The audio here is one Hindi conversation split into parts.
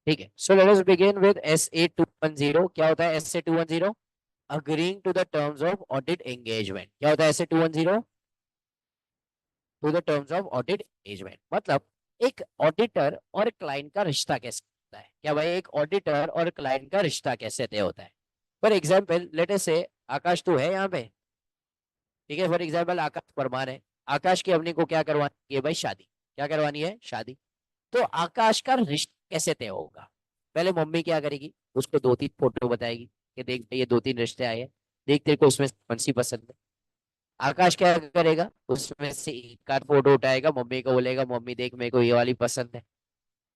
ठीक है, so let us begin with SA 210। क्या होता है SA 210? Agreeing to the terms of audit engagement. क्या होता है SA 210? To the terms of audit engagement मतलब एक ऑडिटर और क्लाइंट का रिश्ता कैसे होता है। क्या भाई, एक ऑडिटर और क्लाइंट का रिश्ता कैसे तय होता है? फॉर एग्जाम्पल लेट अस से आकाश तो है यहाँ पे, ठीक है, फॉर एग्जाम्पल आकाश परमार है। आकाश की अपने को क्या करवानी है भाई? शादी। क्या करवानी है? शादी। तो आकाश का रिश्ता कैसे तय होगा? पहले मम्मी क्या करेगी, उसको दो तीन फोटो बताएगी कि देख ये दो तीन रिश्ते आए हैं, देख तेरे को उसमें कौन सी पसंद है। आकाश क्या करेगा, उसमें से एक आध फोटो उठाएगा, मम्मी को बोलेगा मम्मी देख मेरे को ये वाली पसंद है।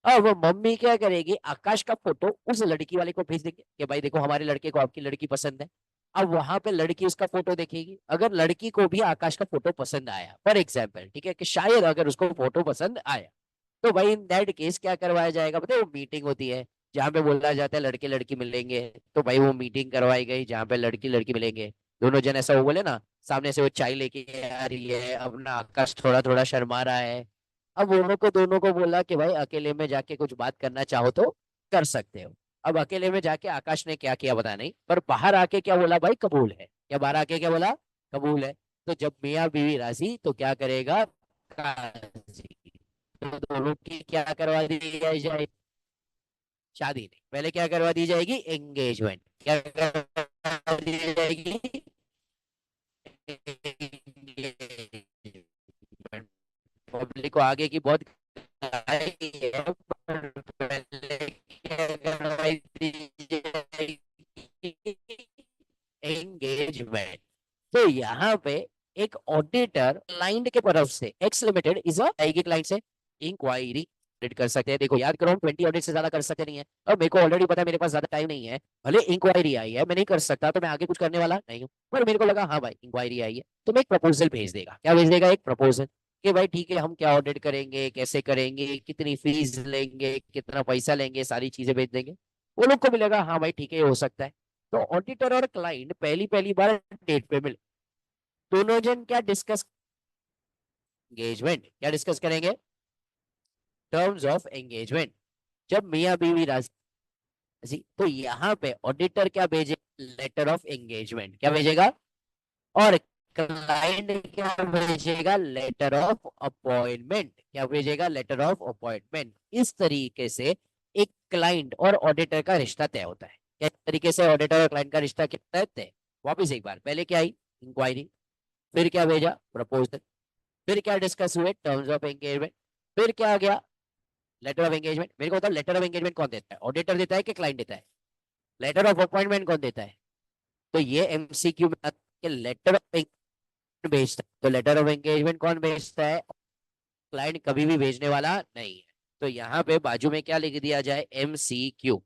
अब वो मम्मी क्या करेगी, आकाश का फोटो उस लड़की वाले को भेज देंगे कि भाई देखो हमारे लड़के को आपकी लड़की पसंद है। अब वहां पे लड़की उसका फोटो देखेगी, अगर लड़की को भी आकाश का फोटो पसंद आया फॉर एग्जाम्पल, ठीक है, कि शायद अगर उसको फोटो पसंद आया, तो भाई इन दैट केस क्या करवाया जाएगा पता है? वो मीटिंग होती है जहाँ पे बोला जाता है लड़के लड़की मिलेंगे। तो भाई वो मीटिंग करवाई गई जहाँ पे लड़की लड़की मिलेंगे। दोनों जन ऐसा वो बोले ना, सामने से वो चाय लेके आ रही है, अपना आकाश थोड़ा थोड़ा शर्मा रहा है। अब दोनों को बोला कि भाई अकेले में जाके कुछ बात करना चाहो तो कर सकते हो। अब अकेले में जाके आकाश ने क्या किया पता नहीं, पर बाहर आके क्या बोला भाई? कबूल है। क्या बाहर आके क्या बोला? कबूल है। तो जब मियाँ बीवी राजी तो क्या करेगा काजी? तो दोनों की क्या करवा दी जाए? शादी नहीं, पहले क्या करवा दी जाएगी? एंगेजमेंट। क्या करवा दी जाएगी? पब्लिक को आगे की बहुत आई है, पर पहले क्या करवाई दी जाएगी? एंगेजमेंट। तो यहाँ पे एक ऑडिटर क्लाइंट के तरफ से एक्स लिमिटेड इज आएगी क्लाइंट से इंक्वायरी ऑडिट कर सकते हैं। देखो याद करो, हम 20 ऑडिट से ज्यादा कर सकते नहीं है, और मेरे को ऑलरेडी पता है मेरे पास ज्यादा टाइम नहीं है। भले इंक्वायरी आई है, मैं नहीं कर सकता तो मैं आगे कुछ करने वाला नहीं हूँ, पर मेरे को लगा हाँ भाई इंक्वायरी आई है, तो मैं एक प्रपोजल भेज देगा। क्या भेज देगा? एक प्रपोजल कि भाई ठीक है हम क्या ऑडिट करेंगे, कैसे करेंगे, कितनी फीस लेंगे, कितना पैसा लेंगे, सारी चीजें भेज देंगे। वो लोग को मिलेगा हाँ भाई ठीक है ये हो सकता है। तो ऑडिटर और क्लाइंट पहली पहली बार डेट पे मिले, दोनों जन क्या डिस्कस? एंगेजमेंट। क्या डिस्कस करेंगे? Terms of engagement. जब मियाँ बीवी राजी तो यहाँ पे ऑडिटर क्या भेजे? Letter of engagement. क्या भेजेगा? और क्लाइंट क्या भेजेगा? Letter of appointment. क्या भेजेगा? Letter of appointment. इस तरीके से एक क्लाइंट और ऑडिटर का रिश्ता तय होता है। किस तरीके से ऑडिटर और क्लाइंट का रिश्ता क्या है तय? वापिस एक बार, पहले क्या आई? इंक्वायरी। फिर क्या भेजा? प्रपोजल। फिर क्या डिस्कस हुए? Terms of engagement. फिर क्या आ गया? Letter of engagement. मेरे को बताओ लेटर ऑफ एंगेजमेंट कौन देता है? ऑडिटर देता है कि क्लाइंट देता है? लेटर ऑफ अपॉइंटमेंट कौन देता है? तो ये एमसीक्यू में आता है कि लेटर ऑफ एंगेजमेंट भेजता है, तो लेटर ऑफ एंगेजमेंट कौन भेजता है? क्लाइंट कभी भी भेजने वाला नहीं है। तो यहाँ पे बाजू में क्या लिख दिया जाए? MCQ।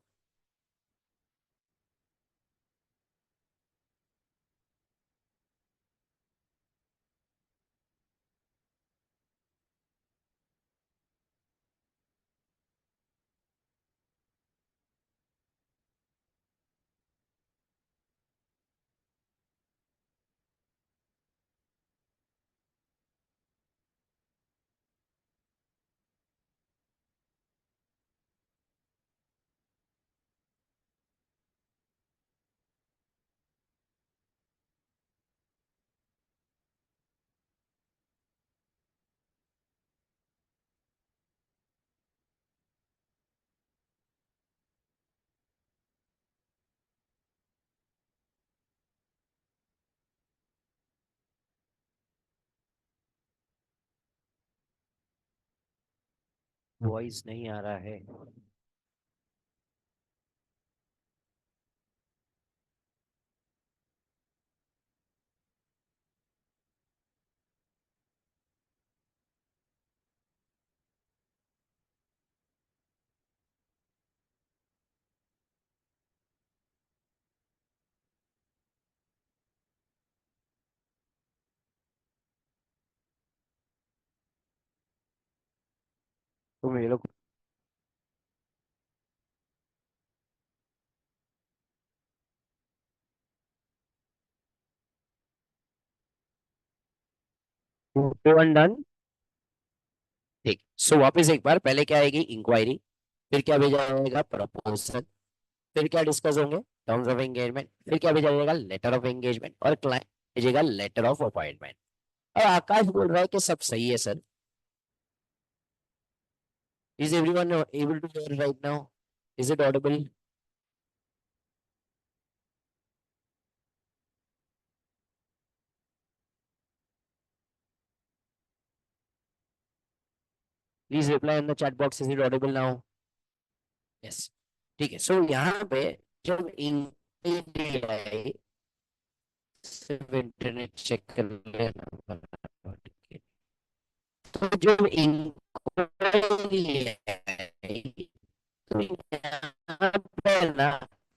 वॉइस नहीं आ रहा है। तुम ये लोग डन। ठीक, सो वापस एक बार, पहले क्या आएगी? इंक्वायरी। फिर क्या भेजा जाएगा? प्रपोजल। फिर क्या डिस्कस होंगे? Terms of engagement. फिर क्या भेजा जाएगा? Letter of engagement. और क्लाइंट भेजेगा लेटर ऑफ अपॉइंटमेंट। और आकाश बोल रहा है कि सब सही है sir. Is everyone able to hear right now? Is it audible? Please reply in the chat box, is it audible now? Yes. ठीक है, सो यहाँ पे जब इंक्वायरी, सिर्फ इंटरनेट चेक कर लेना। तो जब इंक्वायरी है, तो यहाँ पे ना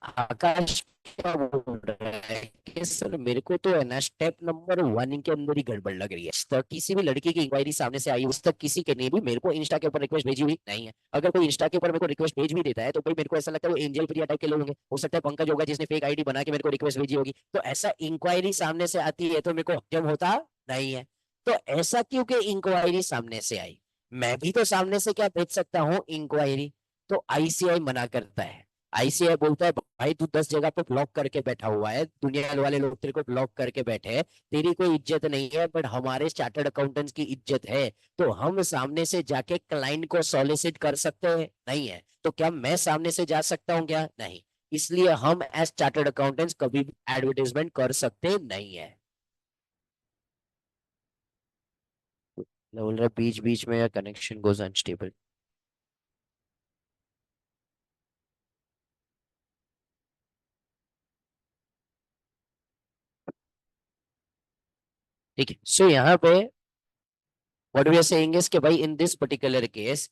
आकाश क्या बोल रहा है कि सर मेरे को तो है ना स्टेप नंबर 1 के अंदर ही गड़बड़ लग रही है। आज तक किसी भी लड़की की इंक्वायरी सामने से आई उस तक किसी के ने भी मेरे को इंस्टा के ऊपर रिक्वेस्ट भेजी हुई नहीं है। अगर कोई इंस्टा के ऊपर मेरे को रिक्वेस्ट भेज भी देता है तो भाई मेरे को ऐसा लगता है वो एंजल प्रिया टाइप के लोग होंगे। हो सकता है पंकज होगा जिसने फेक आईडी बना के मेरे को रिक्वेस्ट भेजी होगी। तो ऐसा इंक्वायरी सामने से आती है तो मेरे को हजम होता नहीं है। तो ऐसा क्योंकि इंक्वायरी सामने से आई, मैं भी तो सामने से क्या भेज सकता हूँ इंक्वायरी। तो आईसीआई मना करता है। आईसीआई बोलता है भाई तू 10 जगह पे ब्लॉक करके बैठा हुआ है, दुनिया वाले लोग तेरे को ब्लॉक करके बैठे हैं, तेरी कोई इज्जत नहीं है, बट हमारे चार्टर्ड अकाउंटेंट्स की इज्जत है। तो हम सामने से जाके क्लाइंट को सॉलिसिट कर सकते हैं? नहीं है। तो क्या मैं सामने से जा सकता हूँ क्या? नहीं। इसलिए हम एज चार्टर्ड अकाउंटेंट्स कभी भी एडवर्टीजमेंट कर सकते नहीं है। बोल रहा बीच बीच में कनेक्शन गोज अनस्टेबल। ठीक है, सो यहाँ पे what we are saying is कि भाई इन दिस पर्टिकुलर केस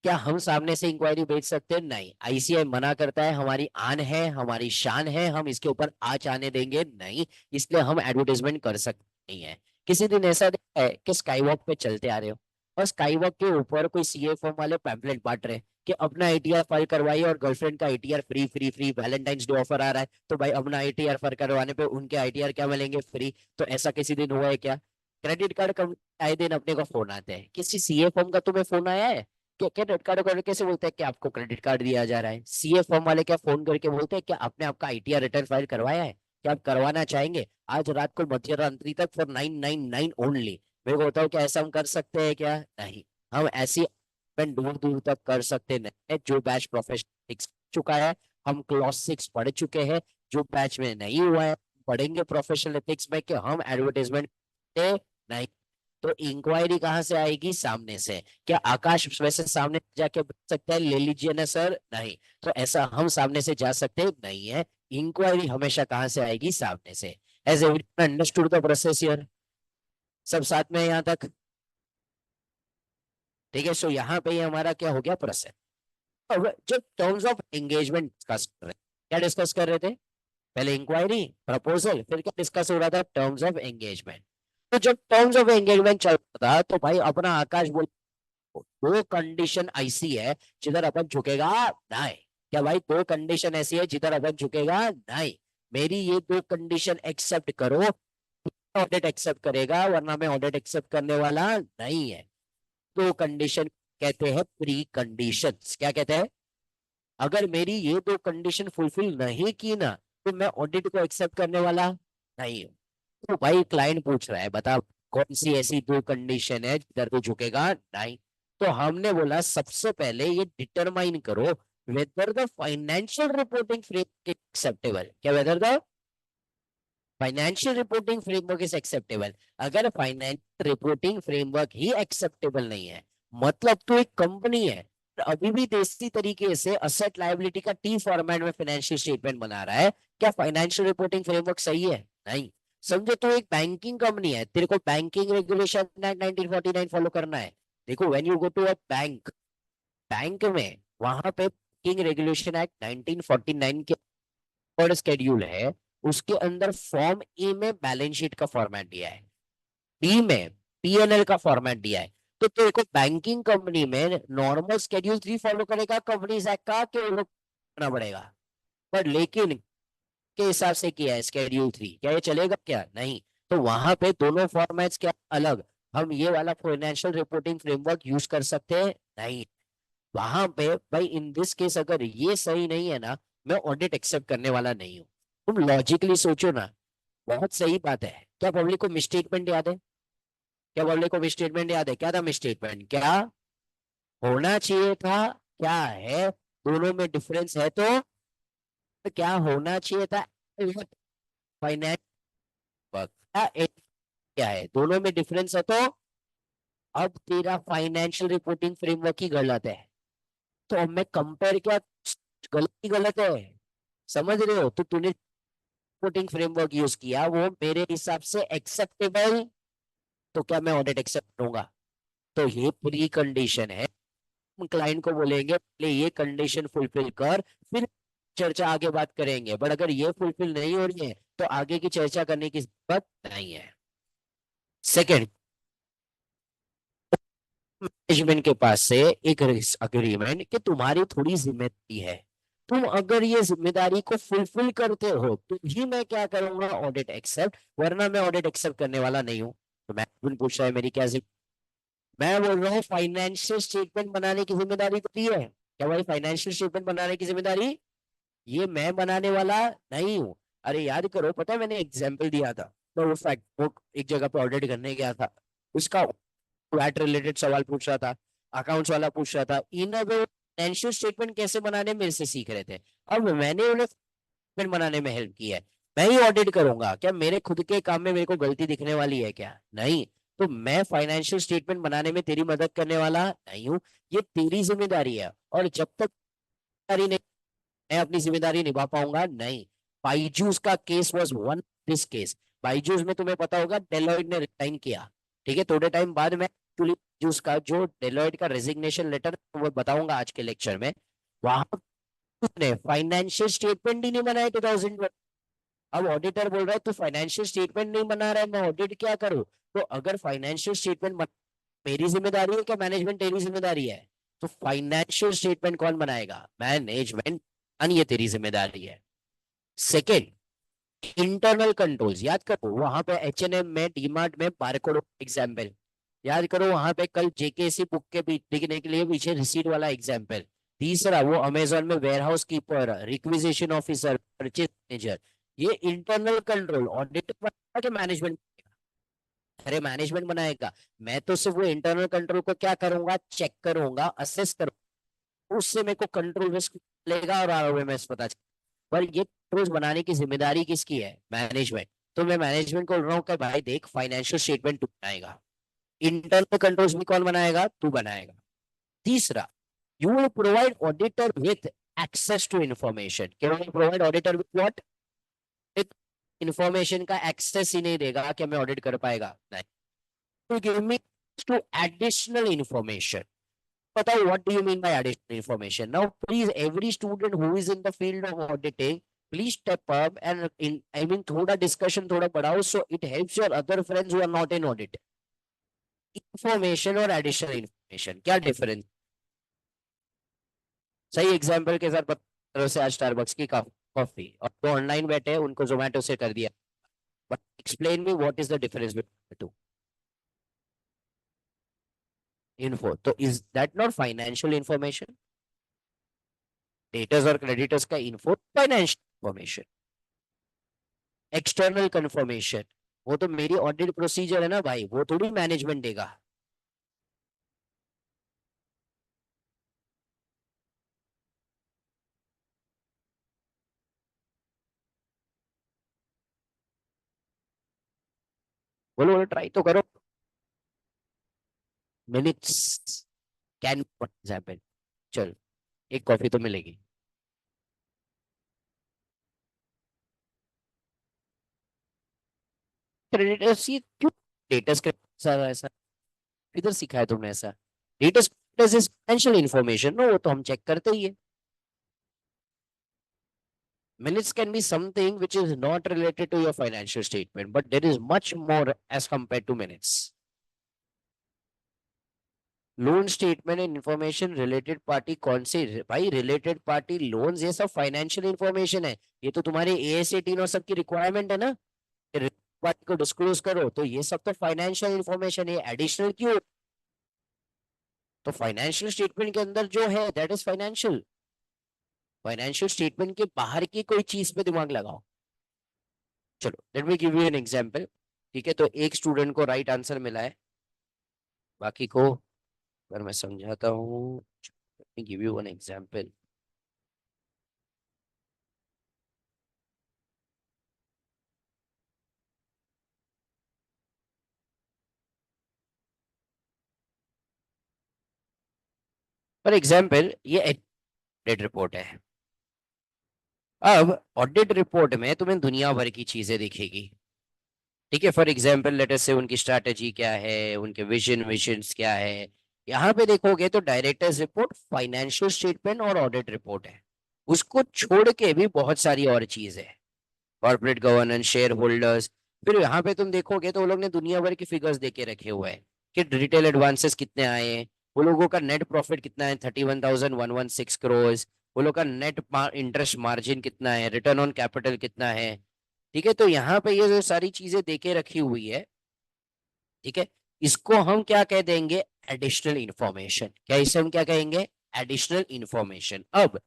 क्या हम सामने से इंक्वायरी भेज सकते हैं? नहीं, आईसीआई मना करता है। हमारी आन है, हमारी शान है, हम इसके ऊपर आँच आने देंगे नहीं। इसलिए हम एडवर्टाइजमेंट कर सकते नहीं है। किसी दिन ऐसा देखा है कि स्काई वॉक पे चलते आ रहे हो और स्काई वॉक के ऊपर कोई सीए फॉर्म वाले पैम्पलेट बांट रहे हैं कि अपना आईटीआर फाइल करवाइए और गर्लफ्रेंड का ITR free free free, Valentine's day offer आ रहा है तो भाई अपना आईटीआर फाइल करवाने पे उनके आईटीआर क्या मिलेंगे? फ्री। तो ऐसा किसी दिन हुआ है क्या? क्रेडिट कार्ड कंपनी आए दिन अपने को फोन आते हैं, किसी सीए फॉर्म का तुम्हें फोन आया है? क्या क्रेडिट कार्ड वाले कैसे बोलते हैं कि आपको क्रेडिट कार्ड दिया जा रहा है? सीए फॉर्म वाले क्या फोन करके बोलते हैं कि आपने आपका आईटीआर रिटर्न फाइल करवाया है, क्या आप करवाना चाहेंगे आज रात को मध्य रात्रि तक फॉर 999 ओनली? मेरे को बताओ क्या ऐसा हम कर सकते हैं क्या? नहीं। हम ऐसी event दूर दूर तक कर सकते नहीं है। जो बैच प्रोफेशनल चुका है, हम क्लॉज 6 पढ़ चुके हैं। जो बैच में नहीं हुआ है पढ़ेंगे प्रोफेशनल एथिक्स में कि हम एडवर्टाइजमेंट नहीं। तो इंक्वायरी कहाँ से आएगी? सामने से। क्या आकाश वैसे सामने जाके बोल सकता है ले लीजिए ना सर? नहीं। तो ऐसा हम सामने से जा सकते नहीं है। इंक्वायरी हमेशा कहाँ से आएगी? सामने से। As everyone understood the process here? सब साथ में यहाँ तक? ठीक है, सो यहाँ पे ही हमारा क्या हो गया? प्रोसेस। अब जो टर्म्स ऑफ एंगेजमेंट डिस्कस कर रहे, क्या डिस्कस कर रहे थे? पहले इंक्वायरी, प्रपोजल, फिर क्या डिस्कस हो रहा था? Terms of engagement. तो जब टर्म्स ऑफ एंगेजमेंट चल रहा था तो भाई अपना आकाश बोल दो कंडीशन ऐसी है जिधर अपन झुकेगा नहीं। क्या भाई दो कंडीशन ऐसी है जिधर अपन झुकेगा नहीं? मेरी ये दो कंडीशन एक्सेप्ट करो, ऑडिट एक्सेप्ट करेगा, वरना मैं ऑडिट एक्सेप्ट करने वाला नहीं है। दो कंडीशन कहते हैं प्री कंडीशंस। क्या कहते हैं? अगर मेरी ये दो कंडीशन फुलफिल नहीं की ना तो मैं ऑडिट को एक्सेप्ट करने वाला नहीं हूँ। तो भाई क्लाइंट पूछ रहा है बता कौन सी ऐसी दो कंडीशन है जिधर तू झुकेगा नहीं? तो हमने बोला सबसे पहले ये डिटरमाइन करो whether the financial reporting framework acceptable. क्या whether the financial reporting framework is acceptable? अगर फाइनेंशियल रिपोर्टिंग फ्रेमवर्क ही एक्सेप्टेबल नहीं है, मतलब तो एक कंपनी है अभी भी देसी तरीके से असेट लायबिलिटी का टी फॉर्मेट में फाइनेंशियल स्टेटमेंट बना रहा है, क्या फाइनेंशियल रिपोर्टिंग फ्रेमवर्क सही है? नहीं। समझो तो एक बैंकिंग कंपनी है, तेरे को बैंकिंग रेगुलेशन एक्ट 1949 फॉलो करना है। देखो when you go to a bank, bank में वहां पे बैंकिंग रेगुलेशन एक्ट 1949 के पर स्केड्यूल है, उसके अंदर फॉर्म ए में बैलेंस शीट का फॉर्मेट दिया है, बी में पीएनएल का फॉर्मेट दिया है। तो तेरे को बैंकिंग कंपनी में नॉर्मल स्केड्यूल 3 फॉलो करेगा कंपनीज एक्ट का कि वो लोग करना पड़ेगा? पर लेकिन के हिसाब से किया है स्केड्यूल 3, क्या ये चलेगा? क्या नहीं। तो वहां पे दोनों फॉर्मेट्स क्या अलग? हम ये वाला फाइनेंशियल रिपोर्टिंग फ्रेमवर्क यूज कर सकते हैं नहीं। वहां पे भाई इन दिस केस अगर ये सही नहीं है ना, मैं ऑडिट एक्सेप्ट करने वाला नहीं हूँ। तुम लॉजिकली सोचो ना, बहुत सही बात है। क्या पब्लिक को मिसस्टेटमेंट याद है? क्या पब्लिक को मिसस्टेटमेंट याद है? क्या था मिसस्टेटमेंट? क्या होना चाहिए था? क्या है? दोनों में डिफरेंस है तो क्या होना चाहिए था? फाइनेंस क्या है? दोनों में डिफरेंस है तो अब तेरा फाइनेंशियल रिपोर्टिंग फ्रेमवर्क ही गलत है। तो अब मैं कंपेयर क्या, गलत ही गलत है। समझ रहे हो? तो तूने रिपोर्टिंग फ्रेमवर्क यूज किया, वो मेरे हिसाब से एक्सेप्टेबल, तो क्या मैं ऑडिट एक्सेप्ट करूंगा? तो ये प्री कंडीशन है। क्लाइंट को बोलेंगे पहले ये कंडीशन फुलफिल कर, फिर चर्चा आगे बात करेंगे। बट अगर ये फुलफिल नहीं हो रही है तो आगे की चर्चा करने की जरूरत नहीं है। सेकंड, मैनेजमेंट के पास से एक अग्रीमेंट कि तुम्हारी थोड़ी जिम्मेदारी है, तुम अगर ये जिम्मेदारी को फुलफिल करते हो तो ही मैं क्या करूंगा, ऑडिट एक्सेप्ट, वरना मैं ऑडिट एक्सेप्ट करने वाला नहीं हूं। तो मैनेजमेंट पूछ रहा है मेरी क्या मैं बोल रहा हूँ फाइनेंशियल स्टेटमेंट बनाने की जिम्मेदारी तो दी है। क्या भाई फाइनेंशियल स्टेटमेंट बनाने की जिम्मेदारी ये मैं बनाने वाला नहीं हूँ। अरे याद करो, पता है मैंने एग्जाम्पल दिया था, तो वो फैक्ट वो एक जगह पे ऑडिट करने गया था, उसका वैट रिलेटेड सवाल पूछ रहा था, अकाउंट्स वाला पूछ रहा था, इन फाइनेंशियल स्टेटमेंट कैसे बनाने मेरे से सीख रहे थे। अब मैंने उन्हें स्टेटमेंट बनाने में हेल्प की है, मैं ही ऑडिट करूंगा। क्या मेरे खुद के काम में मेरे को गलती दिखने वाली है क्या? नहीं। तो मैं फाइनेंशियल स्टेटमेंट बनाने में तेरी मदद करने वाला नहीं हूँ, ये तेरी जिम्मेदारी है। और जब तक जिम्मेदारी नहीं, मैं अपनी जिम्मेदारी निभा पाऊंगा नहीं। बाइजूस का case was one this case. Byju's में तुम्हें पता होगा डेलॉइट ने रिजाइन किया, ठीक है, थोड़े टाइम बाद मैं एक्चुअली बाइजूस का जो डेलॉइट का रेजिग्नेशन लेटर वो बताऊंगा आज के लेक्चर में। वहां ने फाइनेंशियल स्टेटमेंट ही नहीं बनाए 2020। अब ऑडिटर बोल रहा है तू फाइनेंशियल स्टेटमेंट नहीं बना रहा है, मैं ऑडिट क्या करूं? तो अगर फाइनेंशियल स्टेटमेंट मेरी जिम्मेदारी है क्या मैनेजमेंट तेरी जिम्मेदारी है? तो फाइनेंशियल स्टेटमेंट कौन बनाएगा? मैनेजमेंट। ये तेरी जिम्मेदारी है। सेकेंड, इंटरनल कंट्रोल्स याद करो, वहां पे H&M में, डीमार्ट में बारकोड एग्जाम्पल याद करो, वहां पे कल जेकेसी बुक के लिखने के लिए पीछे रिसीट वाला एग्जाम्पल। तीसरा, वो अमेजोन में warehouse keeper, requisition officer, purchase manager. ये इंटरनल कंट्रोल ऑडिटर बनाएगा कि मैनेजमेंट? अरे मैनेजमेंट बनाएगा। मैं तो सिर्फ वो इंटरनल कंट्रोल को क्या करूंगा, चेक करूंगा, असेस करूंगा, उससे मेरे को कंट्रोल रिस्क मिलेगा और आरओएमएस पता चलेगा। पर ये कंट्रोल्स बनाने की जिम्मेदारी किसकी है? मैनेजमेंट। तो मैं मैनेजमेंट को बोल रहा हूँ कि भाई देख, फाइनेंशियल स्टेटमेंट तू बनाएगा, इंटरनल कंट्रोल्स भी कौन बनाएगा? तू बनाएगा। तीसरा, you will provide auditor with access to information. क्या provide auditor with what? Information का एक्सेस ही नहीं देगा क्या मैं ऑडिट कर पाएगा? नहीं। to give me to additional information. But what do you mean by additional information? Now, please, every student who is in the field of auditing, please step up and I mean, थोड़ा discussion थोड़ा बढ़ाओ, so it helps your other friends who are not in audit. Information और additional information क्या difference? सही एग्जाम्पल के साथ बता से आज स्टारबक्स की कॉफी और तो ऑनलाइन बैठे हैं उनको जोमेटो से कर दिया। But explain me what is the difference between the two. Info, तो is that not financial information? Debtors और क्रेडिटर्स का info financial information. External confirmation वो तो मेरी ऑडिट प्रोसीजर है ना भाई, वो थोड़ी मैनेजमेंट देगा। बोलो बोलो, ट्राई तो करो। Minutes can example. चल, एक कॉफी तो मिलेगी। क्रेडिटर्स ये क्यों? डेटर्स क्रेडिटर्स ऐसा किधर सीखा है तुमने ऐसा? Debtors creditors is financial information, no वो तो हम चेक करते ही है। Minutes can be something which is not related to your financial statement, but there is much more as compared to minutes. Loan statement and information related party कौन सी भाई? रिलेटेड पार्टी लोन्स ये सब फाइनेंशियल इंफॉर्मेशन है। ये तो तुम्हारे AS18 और सबकी रिक्वायरमेंट है ना, पार्टी को डिस्क्लोज करो, तो ये सब तो फाइनेंशियल इंफॉर्मेशन है, एडिशनल क्यों? तो फाइनेंशियल स्टेटमेंट के अंदर जो है that is financial. Financial statement के बाहर की कोई चीज पे दिमाग लगाओ। चलो let me give you an example. ठीक है, तो एक स्टूडेंट को राइट आंसर मिला है, बाकी को अगर मैं समझाता हूँ, give you one example. For example ये ऑडिट रिपोर्ट है। अब ऑडिट रिपोर्ट में तुम्हें दुनिया भर की चीजें दिखेगी। ठीक है, फॉर एग्जाम्पल लेट अस से उनकी स्ट्रैटेजी क्या है, उनके विजन्स क्या है। यहाँ पे देखोगे तो डायरेक्टर्स रिपोर्ट, फाइनेंशियल स्टेटमेंट और ऑडिट रिपोर्ट है। उसको छोड़ के भी बहुत सारी और चीज है, कॉर्पोरेट गवर्नेंस, शेयर होल्डर्स। फिर यहाँ पे तुम देखोगे तो वो लोग ने दुनिया भर के फिगर्स देके रखे हुए हैं कि रिटेल एडवांसेस कितने आए हैं, वो लोगों का नेट प्रॉफिट कितना है, 31,116 करोड़। वो लोग का नेट इंटरेस्ट मार्जिन कितना है, रिटर्न ऑन कैपिटल कितना है। ठीक है, तो यहाँ पे ये जो सारी चीजें देके रखी हुई है, ठीक है, इसको हम क्या कह देंगे, एडिशनल इंफॉर्मेशन। क्या इसे हम क्या कहेंगे, एडिशनल इंफॉर्मेशन। अब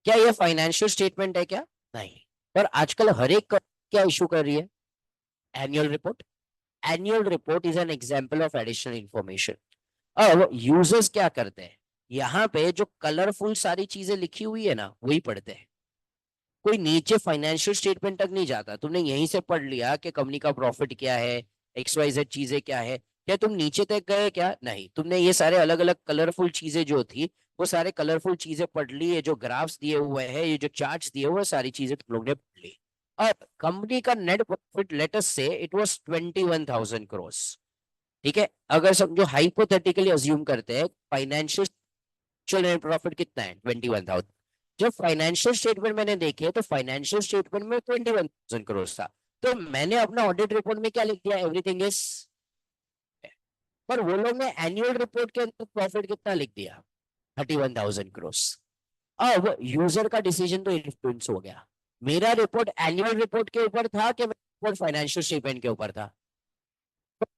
क्या ये फाइनेंशियल स्टेटमेंट है क्या, नहीं। पर आजकल हर एक क्या इशू कर रही है, annual report. Annual report is an example of additional information. अब यूजर्स क्या करते हैं, यहाँ पे जो कलरफुल सारी चीजें लिखी हुई है ना वही पढ़ते हैं। कोई नीचे फाइनेंशियल स्टेटमेंट तक नहीं जाता। तुमने यहीं से पढ़ लिया कि कंपनी का प्रॉफिट क्या है, XYZ चीजें क्या है, क्या तुम नीचे तक गए, क्या नहीं। तुमने ये सारे अलग अलग कलरफुल चीजें जो थी वो सारे कलरफुल चीजें पढ़ ली, ये जो ग्राफ्स दिए हुए हैं, ये जो चार्ट्स दिए हुए हैं, सारी चीजें तुम लोग ने पढ़ ली। अब कंपनी का net profit let's say it was 21,000 crore. ठीक है, अगर समझो हाइपोथेटिकली अज्यूम करते हैं फाइनेंशियल नेट प्रॉफिट कितना है, 21,000। जब फाइनेंशियल स्टेटमेंट मैंने देखे तो फाइनेंशियल स्टेटमेंट में 21,000 करोड़ था। तो मैंने अपना ऑडिट रिपोर्ट में क्या लिख दिया, एवरीथिंग इज। पर वो लोग ने एनुअल रिपोर्ट के अंदर प्रॉफिट कितना लिख दिया, 31,000 करोड़। अब यूजर का डिसीजन तो इन्फ्लुएंस हो गया। मेरा रिपोर्ट एनुअल रिपोर्ट के ऊपर था कि मेरा रिपोर्ट फाइनेंशियल स्टेटमेंट के ऊपर था।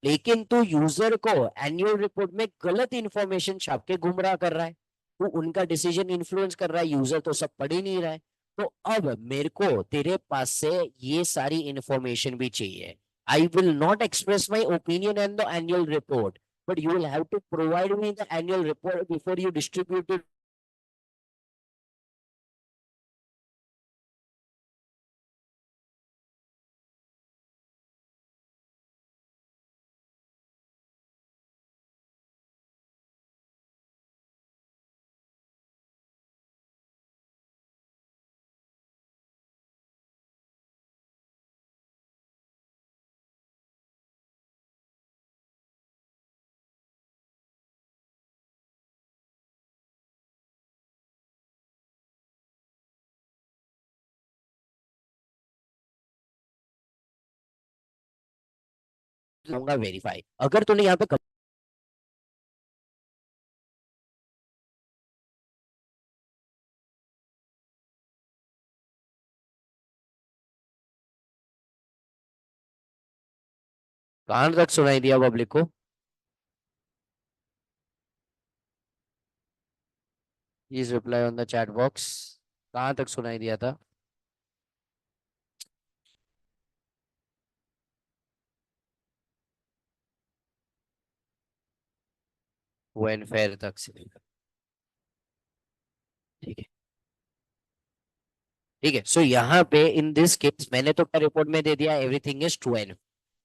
लेकिन तू यूजर को एनुअल रिपोर्ट में गलत इंफॉर्मेशन छाप के गुमराह कर रहा है, तो उनका डिसीजन इन्फ्लुएंस कर रहा है। यूजर तो सब पढ़ ही नहीं रहा है। तो अब मेरे को तेरे पास से ये सारी इंफॉर्मेशन भी चाहिए। I will not express my opinion on the annual report, but you will have to provide me the annual report before you distribute it. Verify अगर तूने यहाँ पे कहां तक सुनाई दिया पब्लिक को, please reply on the chat box. कहां तक सुनाई दिया था, वेन फेयर तक से लेकर। ठीक है, ठीक है, सो यहाँ पे इन दिस केस मैंने तो क्या रिपोर्ट में दे दिया, एवरीथिंग इज 12।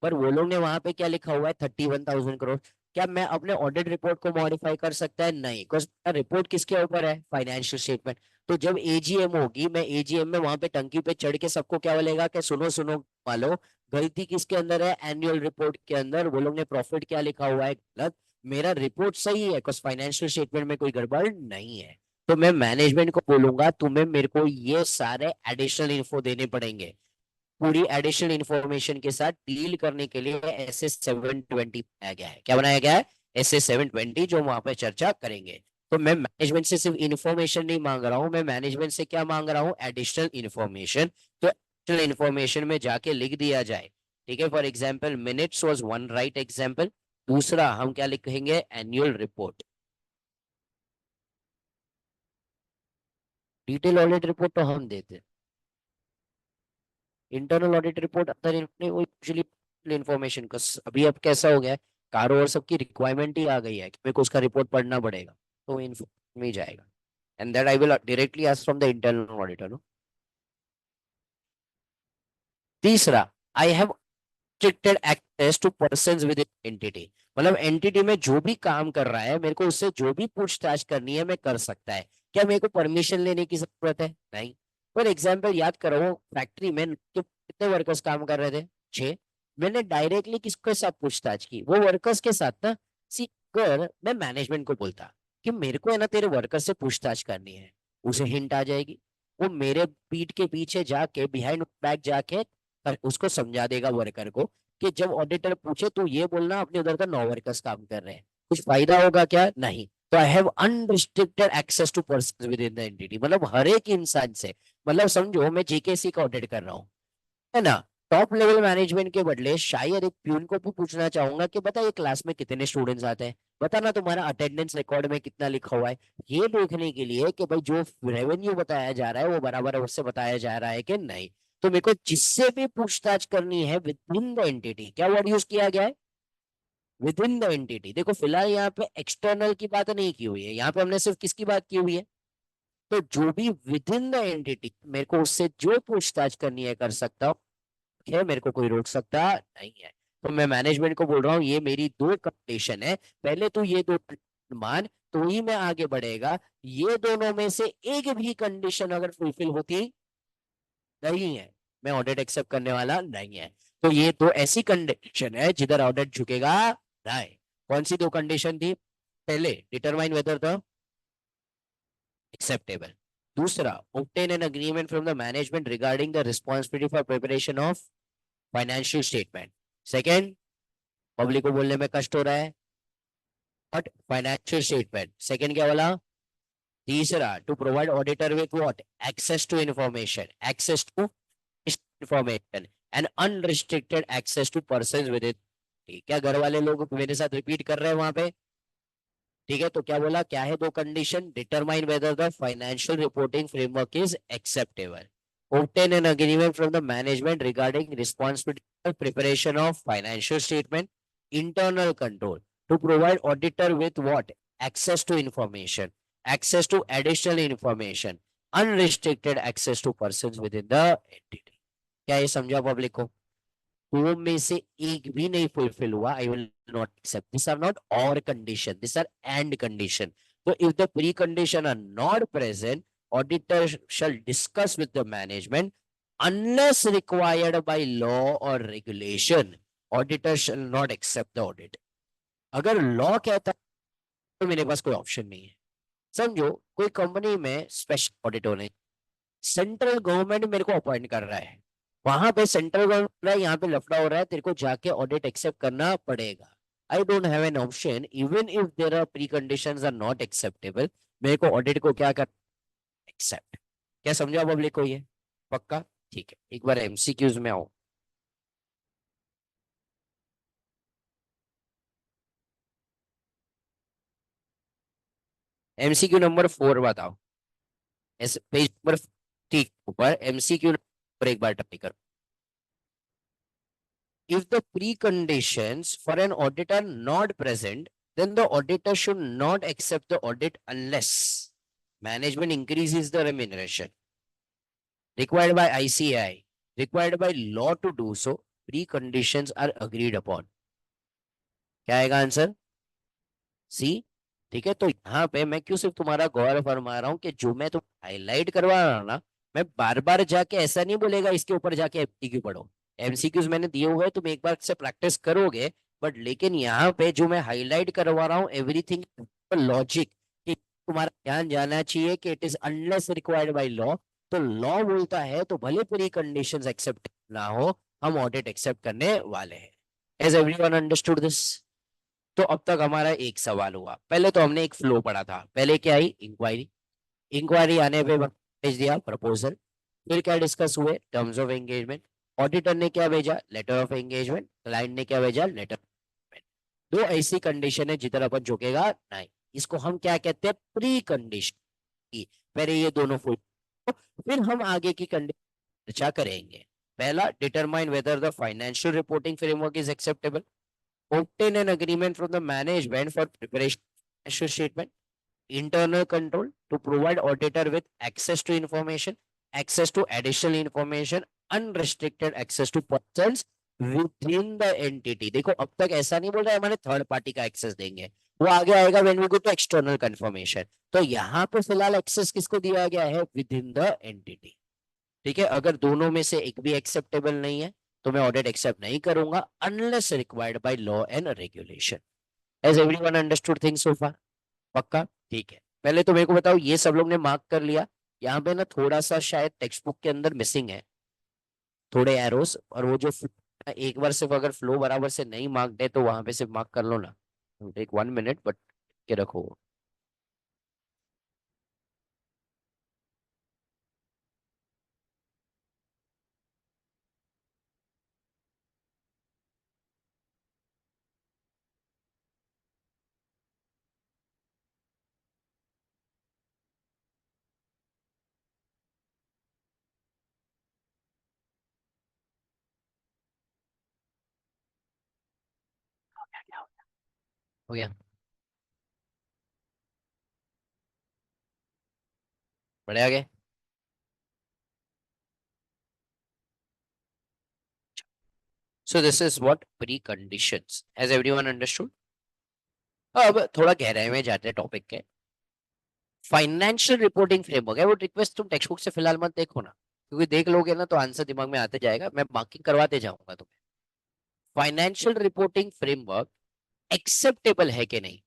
पर वो लोग ने वहां पे क्या लिखा हुआ है, 31,000 करोड़। क्या मैं अपने ऑडिट रिपोर्ट को मॉडिफाई कर सकता है, नहीं, बिकॉज रिपोर्ट किसके ऊपर है, फाइनेंशियल स्टेटमेंट। तो जब एजीएम होगी, मैं एजीएम में वहां पे टंकी पे चढ़ के सबको क्या बोलेगा कि सुनो सुनो वालो, गलती किसके अंदर है, एनुअल रिपोर्ट के अंदर। वो लोग ने प्रॉफिट क्या लिखा हुआ है, गलत। मेरा रिपोर्ट सही है, बिकॉज फाइनेंशियल स्टेटमेंट में कोई गड़बड़ नहीं है। तो मैं मैनेजमेंट को बोलूंगा तुम्हें मेरे को ये सारे एडिशनल इन्फो देने पड़ेंगे। पूरी एडिशनल इंफॉर्मेशन के साथ डील करने के लिए SS 720 बनाया गया है। क्या बनाया गया है, SS 720, जो वहां पे चर्चा करेंगे। तो मैं मैनेजमेंट से सिर्फ इंफॉर्मेशन नहीं मांग रहा हूं, मैं मैनेजमेंट से क्या मांग रहा हूं, एडिशनल इंफॉर्मेशन। तो एडिशनल इंफॉर्मेशन में जाके लिख दिया जाए। ठीक है, for example minutes was one right example. दूसरा हम क्या लिखेंगे, annual report. Detail audit report तो हम देते हैं, इंटरनल ऑडिट रिपोर्ट अंदर वो यूजुअली इन्फॉर्मेशन का। अभी अब कैसा हो गया है, कारो और सबकी रिक्वायरमेंट ही आ गई है कि मेरे को उसका रिपोर्ट पढ़ना पड़ेगा, तो इन्फो में ही जाएगा। And that I will directly ask from the internal auditor. तीसरा, I have restricted access to persons within entity। मतलब एंटिटी में जो भी काम कर रहा है, मेरे को उससे जो भी पूछताछ करनी है मैं कर सकता है। क्या मेरे को परमिशन लेने की जरूरत है? नहीं। फॉर एग्जाम्पल याद करो, फैक्ट्री में कितने वर्कर्स काम कर रहे थे? 6। मैंने डायरेक्टली किसके साथ पूछताछ की? वो वर्कर्स के साथ ना। सी, अगर मैं मैनेजमेंट को बोलता कि मेरे को है ना तेरे वर्कर से पूछताछ करनी है, उसे हिंट आ जाएगी। वो मेरे पीठ के पीछे जाके, बिहाइंड बैक जाके उसको समझा देगा वर्कर को कि जब ऑडिटर पूछे तो ये बोलना अपने उधर का 9 वर्कर्स काम कर रहे हैं। कुछ फायदा होगा क्या? नहीं। तो I have unrestricted access to person within the entity, मतलब हर एक इंसान से। मतलब समझो मैं जेकेसी का ऑडिट कर रहा हूँ, है ना। टॉप लेवल मैनेजमेंट के बदले शायद एक प्यून को भी पूछना चाहूंगा कि बता ये क्लास में कितने स्टूडेंट्स आते हैं, बता ना तुम्हारा अटेंडेंस रिकॉर्ड में कितना लिखा हुआ है। ये देखने के लिए कि भाई जो रेवेन्यू बताया जा रहा है वो बराबर उससे बताया जा रहा है कि नहीं। तो मेरे को जिससे भी पूछताछ करनी है विद इन द एंटिटी, क्या वर्ड यूज किया गया है? With in the entity. देखो फिलहाल यहाँ पे एक्सटर्नल की बात नहीं की हुई है, यहाँ पे हमने सिर्फ किसकी बात की हुई है? तो जो भी विद इन द एंटिटी मेरे को उससे जो पूछताछ करनी है कर सकता हूँ, है, मेरे को कोई रोक सकता नहीं है। तो मैं मैनेजमेंट को बोल रहा हूँ ये मेरी 2 कंडीशन है, पहले तो ये 2 मान, तो ही मैं आगे बढ़ेगा। ये दोनों में से एक भी कंडीशन अगर फुलफिल होती नहीं है, मैं ऑडिट एक्सेप्ट करने वाला नहीं है। तो ये 2 ऐसी कंडीशन है जिधर ऑडिट झुकेगा नहीं। कौन सी 2 कंडीशन थी? पहले, डिटरमाइन वेदर द acceptable। दूसरा, obtain an agreement from the management regarding the responsibility for preparation of financial statement. Second, public को बोलने में कष्ट हो रहा है, बट फाइनेंशियल स्टेटमेंट। सेकेंड क्या बोला? तीसरा, to provide auditor with what? Access to information, access to information and unrestricted access to person within. क्या घर वाले लोग मेरे साथ रिपीट कर रहे हैं वहां पे? ठीक है, तो क्या बोला, क्या है 2 condition? Determine whether the financial reporting framework is acceptable, obtain an agreement from the management regarding responsibility for preparation of financial statement, internal control, to provide auditor with what? Access to information, access to additional information, unrestricted access to persons within the entity। क्या ये समझा पब्लिक को? 2 में से एक भी नहीं फुलफिल हुआ, I will not accept. This are not or condition, this are and condition. So if the precondition are not present, auditor shall discuss with the management unless required by law or regulation, auditor shall not accept the audit। अगर लॉ कहता है तो मेरे पास कोई ऑप्शन नहीं है। समझो कोई कंपनी में स्पेशल ऑडिट होने, सेंट्रल गवर्नमेंट मेरे को अपॉइंट कर रहा है, वहां पे सेंट्रल गवर्नमेंट यहाँ पे लफड़ा हो रहा है, तेरे को जाके ऑडिट एक्सेप्ट करना पड़ेगा। I don't have an option, even if there are pre conditions are not acceptable, मेरे को ऑडिट को क्या कर, एक्सेप्ट। क्या समझा पब्लिक को ये? पक्का? ठीक है, एक बार एमसीक्यूज में आओ। एमसीक्यू नंबर 4 बताओ, ऐसे पेज नंबर ठीक ऊपर एमसीक्यू नंबर एक बार टाइप करो। If the preconditions for an audit are not present, then the auditor should not accept the audit unless management increases the remuneration required by ICAI, required by law to do so, preconditions are agreed upon। क्या आएगा आंसर? सी। ठीक है, तो यहाँ पे मैं क्यों सिर्फ तुम्हारा गौर फरमा रहा हूँ कि जो मैं तुम हाईलाइट करवा रहा हूँ ना, मैं बार बार जाके ऐसा नहीं बोलेगा इसके ऊपर जाके एमसीक्यू पढ़ो। एमसीक्यूज मैंने दिए हुए तुम एक बार से प्रैक्टिस करोगे, बट लेकिन यहाँ पे जो मैं हाईलाइट करवा रहा हूँ एवरीथिंग लॉजिक, कि तुम्हारा ध्यान जाना चाहिए कि it is unless required by law. तो लॉ बोलता है तो भले प्री कंडीशंस एक्सेप्ट ना हो, हम ऑडिट एक्सेप्ट करने वाले हैं। As everyone understood this? तो अब तक हमारा एक सवाल हुआ। पहले तो हमने एक फ्लो पढ़ा था, पहले क्या आई? इंक्वायरी। इंक्वायरी आने पे भेज दिया प्रपोजल। फिर क्या डिस्कस हुए? Terms of engagement. ऑडिटर ने क्या भेजा? Letter of engagement. क्लाइंट ने क्या भेजा? लेटर। 2 ऐसी कंडीशन है जिधर अपन झुकेगा नहीं, इसको हम क्या कहते हैं? Pre condition. पहले ये दोनों फुल फिर हम आगे की कंडीशन चर्चा करेंगे। पहला, determine whether the financial reporting framework is acceptable, obtain an agreement from the management for preparation of financial statement, internal control to provide auditor with access to information, access to additional information, unrestricted access to persons within the entity। देखो अब तक ऐसा नहीं बोल रहा है हमारे थर्ड पार्टी का एक्सेस देंगे, वो आगे आएगा when we go to external confirmation. तो यहाँ पे फिलहाल एक्सेस किसको दिया गया है, विद इन द एंटिटी। ठीक है, अगर दोनों में से एक भी एक्सेप्टेबल नहीं है तो मैं ऑडिट एक्सेप्ट नहीं करूंगा unless required by law and regulation. As everyone understood things so far? पक्का? ठीक है, पहले तो मेरे को बताओ, ये सब लोग ने मार्क कर लिया। यहाँ पे ना थोड़ा सा शायद टेक्स्ट बुक के अंदर मिसिंग है थोड़े एरोस, और वो जो एक बार सिर्फ अगर फ्लो बराबर से नहीं मार्क है तो वहां पे सिर्फ मार्क कर लो ना। टेक 1 मिनट बट के रखो। हो गया? बढ़े आगे? So this is what pre conditions. Has everyone understood? अब थोड़ा गहराई में जाते हैं टॉपिक के। फाइनेंशियल रिपोर्टिंग फ्रेमवर्क है, वो रिक्वेस्ट तुम टेक्स्ट बुक से फिलहाल मत देखो ना, क्योंकि देख लोगे ना तो आंसर दिमाग में आते जाएगा, मैं मार्किंग करवाते जाऊंगा तुम्हें। फाइनेंशियल रिपोर्टिंग फ्रेमवर्क एक्सेप्टेबल है कि नहीं,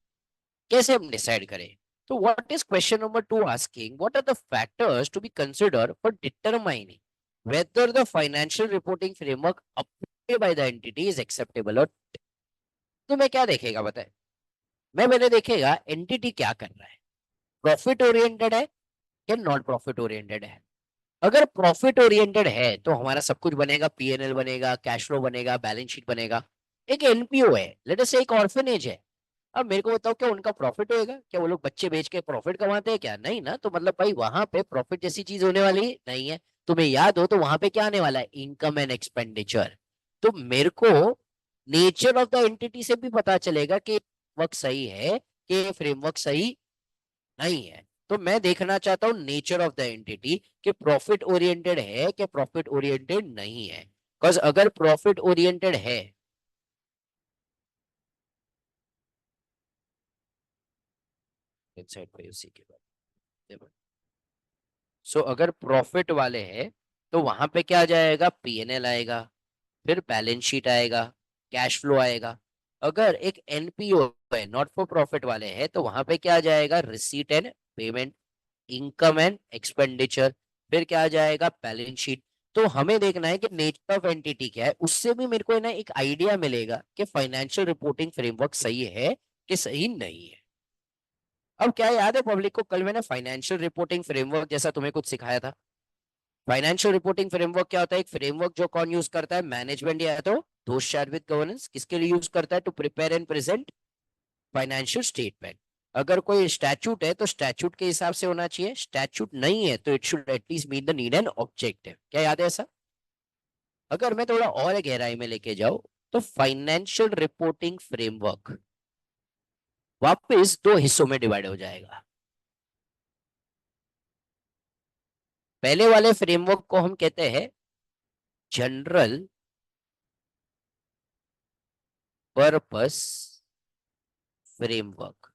कैसे हम डिसाइड करें? तो what is question number 2 asking, what are the factors to be considered for determining whether the financial reporting framework approved by the entity is acceptable or। तो मैं क्या देखेगा बताए, मैंने देखेगा एंटिटी क्या कर रहा है, प्रॉफिट ओरिएंटेड है या नॉन प्रॉफिट ओरिएंटेड है। अगर प्रॉफिट ओरिएंटेड है तो हमारा सब कुछ बनेगा, पीएनएल बनेगा, कैश फ्लो बनेगा, बैलेंस शीट बनेगा। एक एनपीओ है, लेट अस से एक ऑर्फनेज है, अब मेरे को बताओ क्या उनका प्रॉफिट होएगा? क्या वो लोग बच्चे बेच के प्रॉफिट कमाते हैं क्या? नहीं ना। तो मतलब भाई वहां पे प्रॉफिट जैसी चीज होने वाली नहीं है। तुम्हें याद हो तो वहां पे क्या आने वाला है, इनकम एंड एक्सपेंडिचर। तो मेरे को नेचर ऑफ द एंटिटी से भी पता चलेगा कि वर्क सही है कि फ्रेमवर्क सही नहीं है। तो मैं देखना चाहता हूं नेचर ऑफ द एंटिटी कि प्रॉफिट ओरिएंटेड है कि प्रॉफिट ओरिएंटेड नहीं है। बिकॉज अगर प्रॉफिट ओरिएंटेड है, साइड पे उसी के बाद, सो अगर प्रॉफिट वाले हैं तो वहां पे क्या आ जाएगा, पीएनएल आएगा, फिर बैलेंस शीट आएगा, कैश फ्लो आएगा। अगर एक एनपीओ है, नॉट फॉर प्रॉफिट वाले हैं, तो वहां पे क्या आ जाएगा, receipt and payment, income and expenditure, फिर क्या आ जाएगा, बैलेंस शीट। तो हमें देखना है कि नेचर ऑफ एंटिटी क्या है, उससे भी मेरे को है ना एक आइडिया मिलेगा कि फाइनेंशियल रिपोर्टिंग फ्रेमवर्क सही है कि सही नहीं है। अब क्या याद है पब्लिक को, कल मैंने फाइनेंशियल रिपोर्टिंग फ्रेमवर्क जैसा तुम्हें कुछ सिखाया था। फाइनेंशियल रिपोर्टिंग फ्रेमवर्क क्या होता है, एक फ्रेमवर्क जो कौन यूज करता है, मैनेजमेंट या तो दोस्त शेयर विद गवर्नेंस, किसके लिए यूज करता है, to prepare and present financial statement. अगर कोई स्टैच्यूट है तो स्टैच्यूट के हिसाब से होना चाहिए, स्टैच्यूट नहीं है तो it should at least meet the need and objective. क्या याद है ऐसा? अगर मैं थोड़ा और गहराई में लेके जाऊं तो फाइनेंशियल रिपोर्टिंग फ्रेमवर्क वापस दो हिस्सों में डिवाइड हो जाएगा। पहले वाले फ्रेमवर्क को हम कहते हैं जनरल पर्पस फ्रेमवर्क,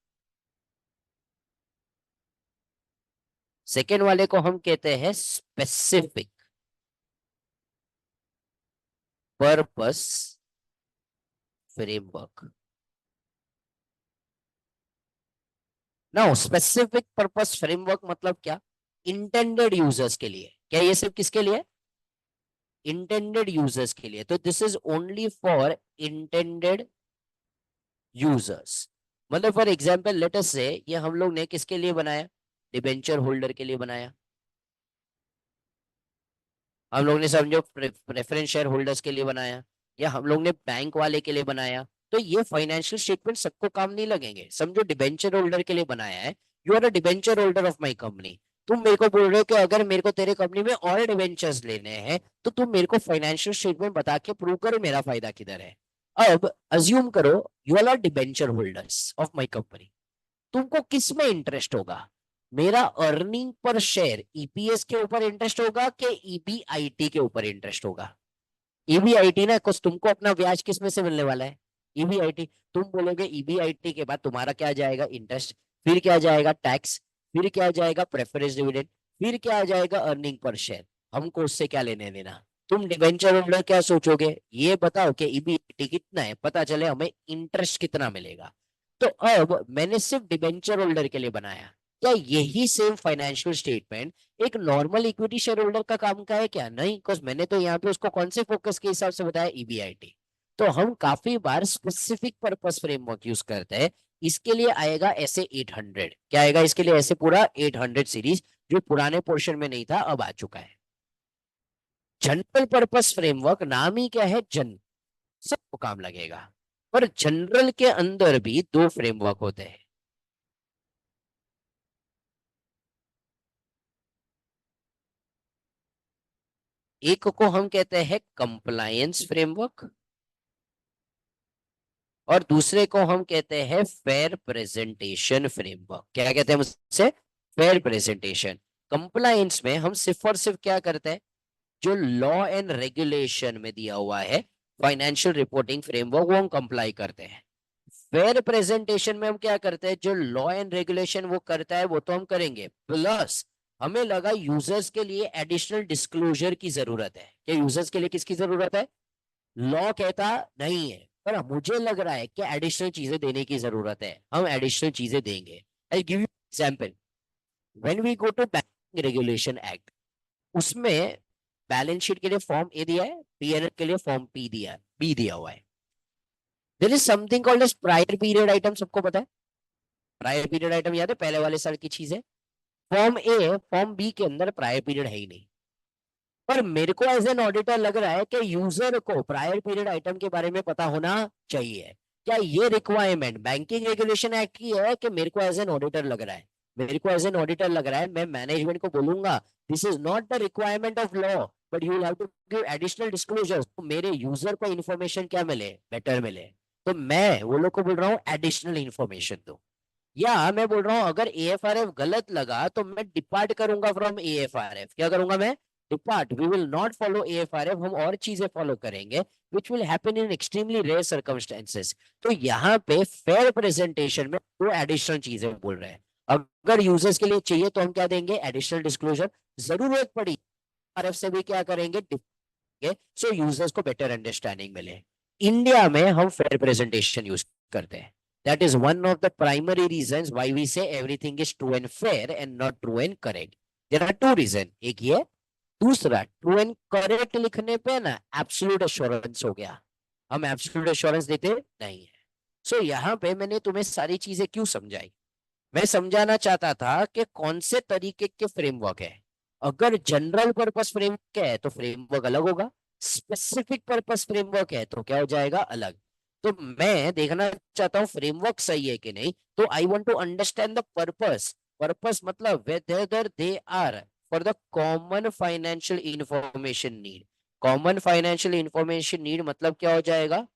सेकेंड वाले को हम कहते हैं specific purpose framework. Now specific purpose framework मतलब क्या, इंटेंडेड यूजर्स के लिए। क्या ये सिर्फ किसके लिए, इंटेंडेड यूजर्स के लिए। तो this is only for intended users. मतलब फॉर एग्जांपल लेट अस से ये हम लोग ने किसके लिए बनाया, डिबेंचर होल्डर के लिए बनाया, हम लोग ने समझो प्रेफरेंस शेयर होल्डर्स के लिए बनाया, या हम लोग ने बैंक वाले के लिए बनाया। तो ये फाइनेंशियल स्टेटमेंट सबको काम नहीं लगेंगे। समझो डिबेंचर होल्डर के लिए बनाया है, you are a debenture holder of my company, तुम मेरे को बोल रहे हो कि अगर मेरे को तेरे कंपनी में और डिवेंचर्स लेने हैं तो तुम मेरे को फाइनेंशियल स्टेटमेंट बता के प्रूव करो मेरा फायदा किधर है। अब अज्यूम करो you are debenture holders of my company, तुमको किस में इंटरेस्ट होगा? मेरा अर्निंग पर शेयर ईपीएस के ऊपर इंटरेस्ट होगा कि ईबीआईटी के ऊपर इंटरेस्ट होगा? ईबीआईटी ना, कुछ तुमको अपना ब्याज किस में से मिलने वाला है? ईबीआईटी। तुम बोलोगे ईबीआईटी के बाद तुम्हारा क्या जाएगा? इंटरेस्ट, फिर क्या जाएगा? टैक्स, फिर क्या जाएगा? प्रेफरेंस डिविडेंड, फिर क्या आ जाएगा? Earning per share. हमको उससे क्या लेने देना? तुम डिवेंचर होल्डर क्या सोचोगे? ये बताओ कि ईबीआईटी कितना है, पता चले हमें इंटरेस्ट कितना मिलेगा। तो अब मैंने सिर्फ डिवेंचर होल्डर के लिए बनाया, क्या यही सेम फाइनेंशियल स्टेटमेंट एक नॉर्मल इक्विटी शेयर होल्डर का काम का है क्या? नहीं, बिकॉज मैंने तो यहाँ पे उसको कौन से फोकस के हिसाब से बताया? ईबीआईटी। तो हम काफी बार स्पेसिफिक पर्पस फ्रेमवर्क यूज करते हैं। इसके लिए आएगा ऐसे 800, क्या आएगा इसके लिए? ऐसे पूरा 800 सीरीज, जो पुराने पोर्शन में नहीं था अब आ चुका है। जनरल पर्पस फ्रेमवर्क नाम ही क्या है? जन, सबको काम लगेगा। पर जनरल के अंदर भी दो फ्रेमवर्क होते हैं। एक को हम कहते हैं कंप्लायंस फ्रेमवर्क, और दूसरे को हम कहते हैं फेयर प्रेजेंटेशन फ्रेमवर्क। क्या कहते हैं मुझसे? Fair presentation. कंप्लायंस में हम सिर्फ और सिर्फ क्या करते हैं? जो लॉ एंड रेगुलेशन में दिया हुआ है फाइनेंशियल रिपोर्टिंग फ्रेमवर्क, वो हम कंप्लाई करते हैं। फेयर प्रेजेंटेशन में हम क्या करते हैं? जो लॉ एंड रेगुलेशन वो करता है वो तो हम करेंगे, प्लस हमें लगा यूजर्स के लिए एडिशनल डिस्क्लोजर की जरूरत है। क्या यूजर्स के लिए किसकी जरूरत है? लॉ कहता नहीं है, पर मुझे लग रहा है कि एडिशनल चीजें देने की जरूरत है, हम एडिशनल चीजें देंगे। I give you example. When we go to banking regulation act, उसमें बैलेंस शीट के लिए फॉर्म ए दिया है, पीएनएल के लिए फॉर्म पी दिया है, बी दिया हुआ है। There is something called as prior period item, सबको पता है? प्रायर पीरियड आइटम याद है? पहले वाले साल की चीज है। फॉर्म ए फॉर्म बी के अंदर प्रायर पीरियड है ही नहीं। पर मेरे को एज एन ऑडिटर लग रहा है कि यूजर को प्रायर पीरियड आइटम के बारे में पता होना चाहिए। क्या ये रिक्वायरमेंट बैंकिंग रेगुलेशन एक्ट की है कि मेरे को एज एन ऑडिटर लग रहा है? मेरे को एज एन ऑडिटर लग रहा है, मैं मैनेजमेंट को बोलूंगा this is not the requirement of law, but you will have to give additional disclosures, तो मेरे यूजर को इन्फॉर्मेशन क्या मिले? बेटर मिले। तो मैं वो लोग को बोल रहा हूँ एडिशनल इन्फॉर्मेशन दो। या मैं बोल रहा हूं अगर एएफआरएफ गलत लगा तो मैं डिपार्ट करूंगा फ्रॉम एएफआरएफ। क्या करूंगा मैं? Depart. We will not follow AFRF, हम और चीजें फॉलो करेंगे which will happen in extremely rare circumstances. तो यहाँ पे फेयर प्रेजेंटेशन में दो एडिशनल चीजें बोल रहे हैं। अगर यूजर्स के लिए चाहिए तो हम क्या देंगे? Additional disclosure. जरूरत पड़ी आरएफ से भी क्या करेंगे? सो यूजर्स को बेटर अंडरस्टैंडिंग मिले। इंडिया में हम फेयर प्रेजेंटेशन यूज करते हैं। That is one of the primary reasons why we say everything is true and fair and not true and correct. There are two reasons. एक ये, दूसरा ट्रू एंड करेक्ट लिखने पे ना एब्सोल्यूट एश्योरेंस हो गया, हम एब्सोल्यूट एश्योरेंस देते नहीं है। सो यहाँ पे मैंने तुम्हें सारी चीजें क्यों समझाई? मैं समझाना चाहता था कि कौन से तरीके के फ्रेमवर्क है। अगर जनरल पर्पस फ्रेमवर्क है तो फ्रेमवर्क अलग होगा, स्पेसिफिक पर्पस फ्रेमवर्क है तो क्या हो जाएगा? अलग। तो मैं देखना चाहता हूं फ्रेमवर्क सही है कि नहीं, तो I want to understand the purpose. Purpose मतलब whether they are for the common financial information need. Common financial information need मतलब क्या हो जाएगा?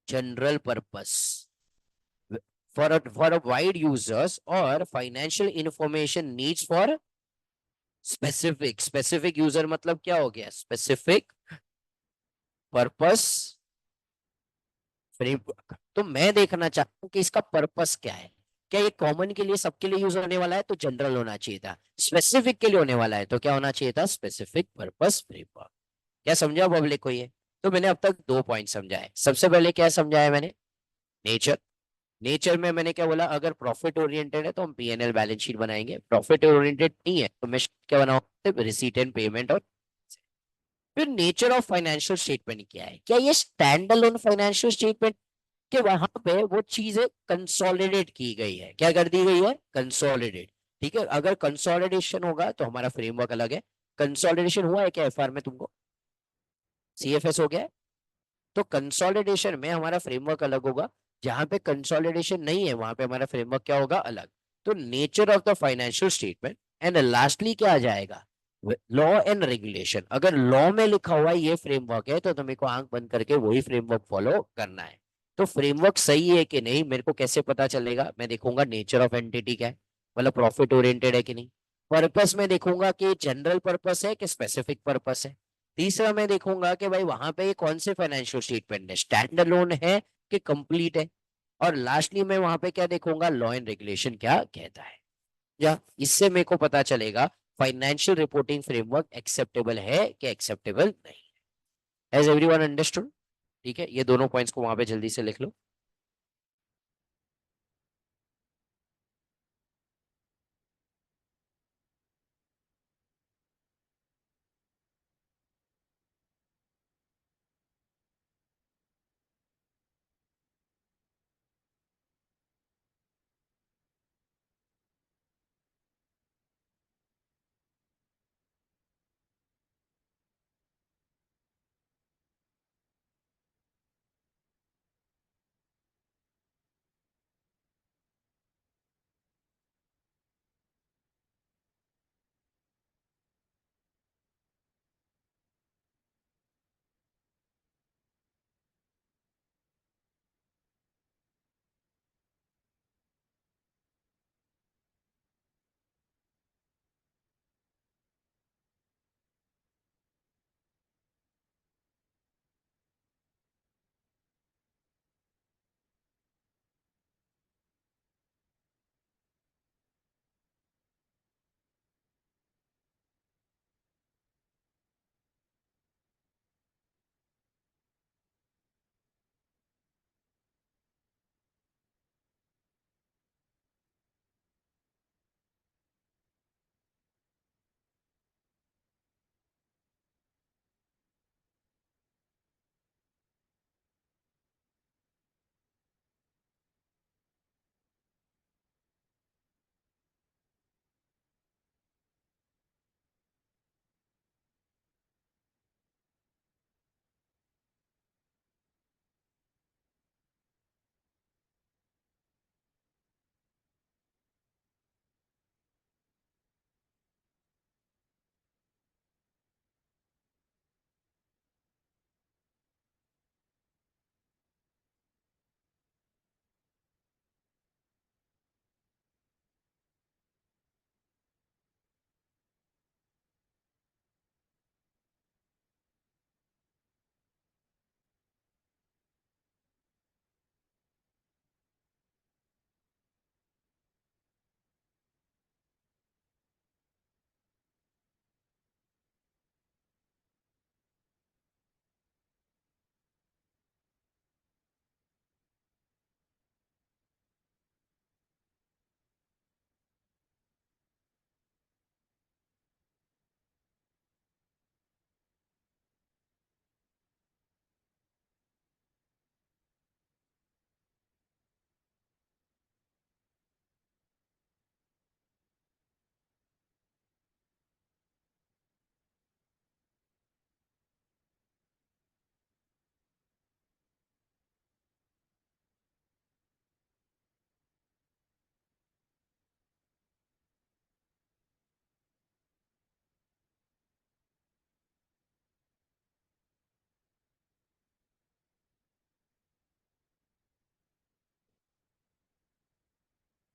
General purpose for a wide users, or financial information needs for specific user मतलब क्या हो गया? specific purpose framework। तो मैं देखना चाहता हूँ कि इसका पर्पस क्या है। क्या ये कॉमन के लिए सबके लिए यूज होने वाला है तो जनरल होना चाहिए था, स्पेसिफिक के लिए होने वाला है तो क्या होना चाहिए था? Specific purpose framework. क्या समझा पब्लिक को ये? तो मैंने अब तक दो पॉइंट समझाए। सबसे पहले क्या समझाया मैंने? नेचर। नेचर में मैंने क्या बोला? अगर प्रॉफिट ओरिएंटेड है तो हम पीएनएल बैलेंस शीट बनाएंगे, प्रॉफिट ओरिएंटेड नहीं है तो मैं क्या बनाऊंगा? Receipt and payment. और फिर नेचर ऑफ फाइनेंशियल स्टेटमेंट क्या है? क्या ये स्टैंड अलोन फाइनेंशियल स्टेटमेंट के वहां पे वो चीजें कंसोलिडेट की गई है? क्या कर दी गई है? कंसोलिडेट। ठीक है, अगर कंसोलिडेशन होगा तो हमारा फ्रेमवर्क अलग है। कंसोलिडेशन हुआ है क्या एफआर में तुमको? सीएफएस हो गया है? तो कंसोलिडेशन में हमारा फ्रेमवर्क अलग होगा, जहां पे कंसोलिडेशन नहीं है वहां पे हमारा फ्रेमवर्क क्या होगा? अलग। तो nature of the financial statement and lastly क्या आ जाएगा, लॉ एंड रेगुलेशन। अगर लॉ में लिखा हुआ है ये फ्रेमवर्क है तो तुम्हें को आंख बंद करके वही फ्रेमवर्क फॉलो करना है। तो फ्रेमवर्क सही है कि नहीं मेरे को कैसे पता चलेगा, मैं देखूंगा नेचर ऑफ एंटिटी क्या है, मतलब प्रॉफिट ओरिएंटेड है कि नहीं। पर्पस में देखूंगा कि जनरल पर्पस है कि स्पेसिफिक पर्पस है। तीसरा मैं देखूंगा कि भाई वहां पे ये कौन से फाइनेंशियल स्टेटमेंट है, स्टैंड अलोन है कि कंप्लीट है। और लास्टली मैं वहां पे क्या देखूंगा, लॉ एंड रेगुलेशन क्या कहता है। या इससे मेरे को पता चलेगा फाइनेंशियल रिपोर्टिंग फ्रेमवर्क एक्सेप्टेबल है कि एक्सेप्टेबल नहीं। Has everyone understood? ठीक है, ये दोनों पॉइंट्स को वहां पे जल्दी से लिख लो।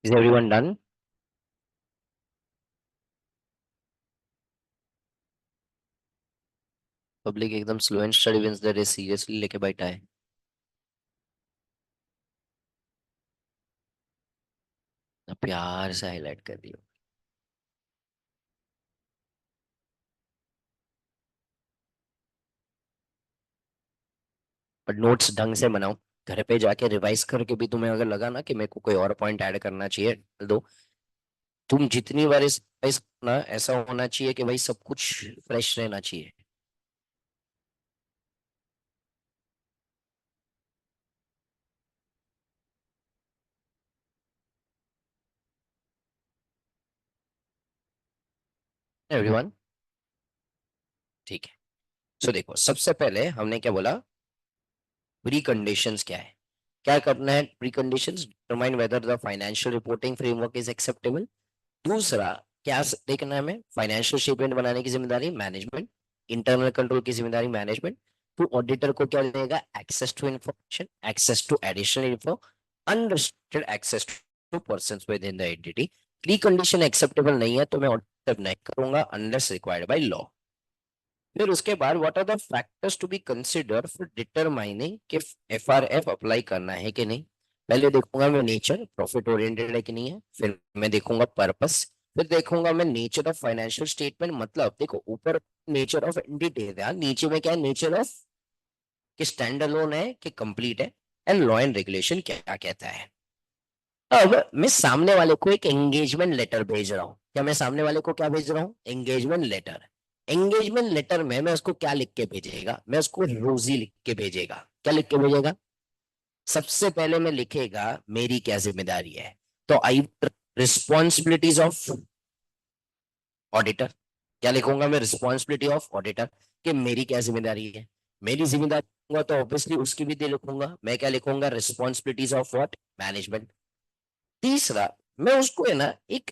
Is everyone done? पब्लिक एकदम slow and steady wins the race seriously लेके बैठा है। ना प्यार से हाईलाइट कर दियो। पर नोट्स ढंग से बनाओ, घर पे जाके रिवाइज करके भी तुम्हें अगर लगा ना कि मेरे को कोई और पॉइंट ऐड करना चाहिए डाल दो। तुम जितनी बार इस ना ऐसा होना चाहिए कि भाई सब कुछ फ्रेश रहना चाहिए। एवरीवन, ठीक है। सो देखो सबसे पहले हमने क्या बोला, प्री कंडीशंस क्या है, क्या करना है, pre conditions determine whether the financial reporting framework is acceptable. दूसरा, क्या देखना है हमें? फाइनेंशियल स्टेटमेंट बनाने की जिम्मेदारी मैनेजमेंट, इंटरनल कंट्रोल की जिम्मेदारी मैनेजमेंट। तो ऑडिटर को क्या देगा? Access to information, access to additional info, unrestricted access to persons within the entity. Pre condition acceptable नहीं है तो मैं ऑडिट नहीं करूंगा अनलेस रिक्वायर्ड बाय लॉ। फिर उसके बाद what are the factors to be considered for determining कि एफआरएफ अप्लाई करना है कि नहीं। पहले देखूंगा मैं नेचर प्रॉफिट ओरिएंटेड है कि नहीं है, फिर मैं देखूंगा पर्पस, फिर देखूंगा मैं नेचर ऑफ फाइनेंशियल स्टेटमेंट। मतलब देखो ऊपर नेचर ऑफ एंटिटी है, नीचे में क्या है? नेचर ऑफ कि स्टैंड अलोन है कि कंप्लीट है, एंड लॉ एंड रेगुलेशन क्या कहता है। अब मैं सामने वाले को एक एंगेजमेंट लेटर भेज रहा हूँ। क्या मैं सामने वाले को क्या भेज रहा हूँ? Engagement letter. एंगेजमेंट लेटर में मैं उसको क्या लिख के भेजेगा? मैं उसको रोजी लिख के भेजेगा। क्या लिख के भेजेगा? सबसे पहले में लिखेगा मेरी क्या जिम्मेदारी है। तो आई रिस्पॉन्सिबिलिटीज ऑफ ऑडिटर। क्या लिखूंगा मैं? रिस्पॉन्सिबिलिटी ऑफ ऑडिटर, कि मेरी क्या जिम्मेदारी है। मेरी जिम्मेदारी होगा तो ऑब्वियसली उसकी भी दे लिखूंगा। मैं क्या लिखूंगा? Responsibilities of what? मैनेजमेंट। तीसरा, मैं उसको है ना एक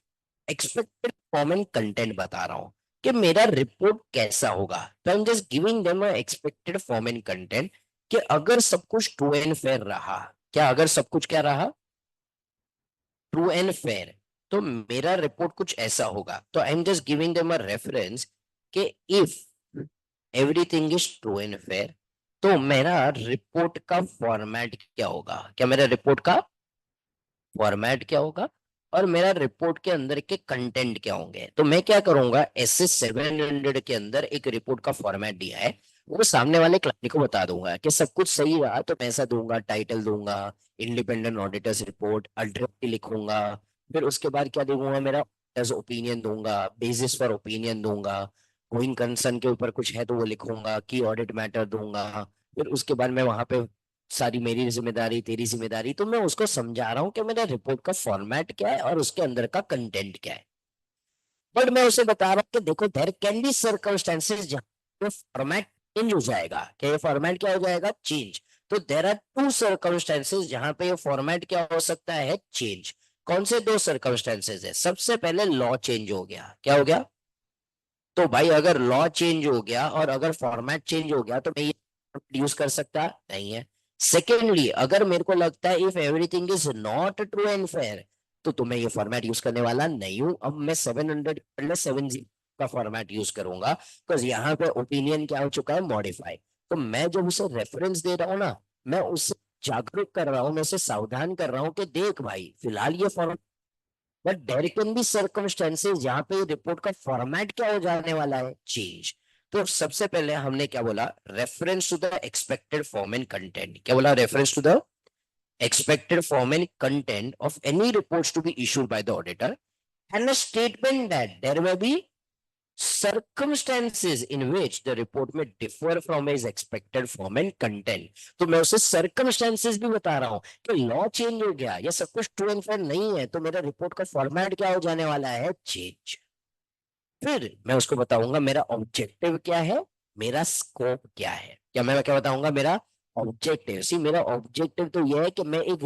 एक्सपेक्टेड फॉर्म एंड कंटेंट बता रहा हूं कि मेरा रिपोर्ट कैसा होगा। तो I am just giving them expected form and content कि अगर सब कुछ ट्रू एंड फेयर रहा, क्या अगर सब कुछ क्या रहा? ट्रू एंड फेयर, तो मेरा रिपोर्ट कुछ ऐसा होगा। तो I am just giving them a reference कि if everything is true and fair तो मेरा रिपोर्ट का फॉर्मेट क्या होगा। क्या मेरा रिपोर्ट का फॉर्मेट क्या होगा और मेरा रिपोर्ट के अंदर के कंटेंट क्या होंगे। तो मैं क्या करूंगा, SS 700 के अंदर एक रिपोर्ट का फॉर्मेट दिया है, वो सामने वाले क्लाइंट को बता दूंगा कि सब कुछ सही रहा तो पैसा दूंगा, टाइटल दूंगा, इंडिपेंडेंट ऑडिटर्स रिपोर्ट, एड्रेस लिखूंगा। फिर उसके बाद क्या दूंगा, मेरा ओपिनियन दूंगा, बेसिस पर ओपिनियन दूंगा, गोइंग कंसर्न के ऊपर कुछ है तो वो लिखूंगा, की ऑडिट मैटर दूंगा। फिर उसके बाद मैं वहां पे सारी मेरी जिम्मेदारी तेरी जिम्मेदारी, तो मैं उसको समझा रहा हूँ कि मेरा रिपोर्ट का फॉर्मेट क्या है और उसके अंदर का कंटेंट क्या है। बट मैं उसे बता रहा हूँ कि देखो देयर कैन बी सर्कमस्टेंसेस जहां फॉर्मेट चेंज हो जाएगा। क्या ये फॉर्मेट क्या हो जाएगा? चेंज। तो देयर आर टू सर्कमस्टेंसेस जहां पे ये फॉर्मेट क्या हो सकता है? चेंज। कौन से दो सर्कमस्टेंसेस है? सबसे पहले लॉ चेंज हो गया। क्या हो गया? तो भाई अगर लॉ चेंज हो गया और अगर फॉर्मेट चेंज हो गया तो मैं ये यूज कर सकता नहीं है। सेकेंडली, अगर मेरे को लगता है if everything is not true and fair तो मैं ये फॉर्मेट यूज करने वाला नहीं हूं। अब मैं 700 का फॉर्मेट यूज करूंगा बिकॉज यहाँ पे ओपिनियन क्या हो चुका है? मॉडिफाई। तो मैं जब उसे रेफरेंस दे रहा हूँ ना, मैं उससे जागरूक कर रहा हूँ, मैं उसे सावधान कर रहा हूँ कि देख भाई फिलहाल ये format, but there can be circumstances जहां पे रिपोर्ट का फॉर्मेट क्या हो जाने वाला है? चेंज। तो सबसे पहले हमने क्या बोला? Reference to the expected form and content. क्या बोला? Reference to the expected form and content of any reports to be issued by the auditor, and a statement that there may be circumstances in which the report may differ from his expected form and content। तो मैं उसे circumstances भी बता रहा हूं कि लॉ चेंज हो गया, ये सब कुछ ट्रू एंड फेयर नहीं है तो मेरा रिपोर्ट का फॉर्मेट क्या हो जाने वाला है? चेंज। फिर मैं उसको बताऊंगा मेरा ऑब्जेक्टिव क्या है, मेरा स्कोप क्या है। क्या मैं क्या बताऊंगा? मेरा ऑब्जेक्टिव। सी मेरा ऑब्जेक्टिव तो यह है कि मैं एक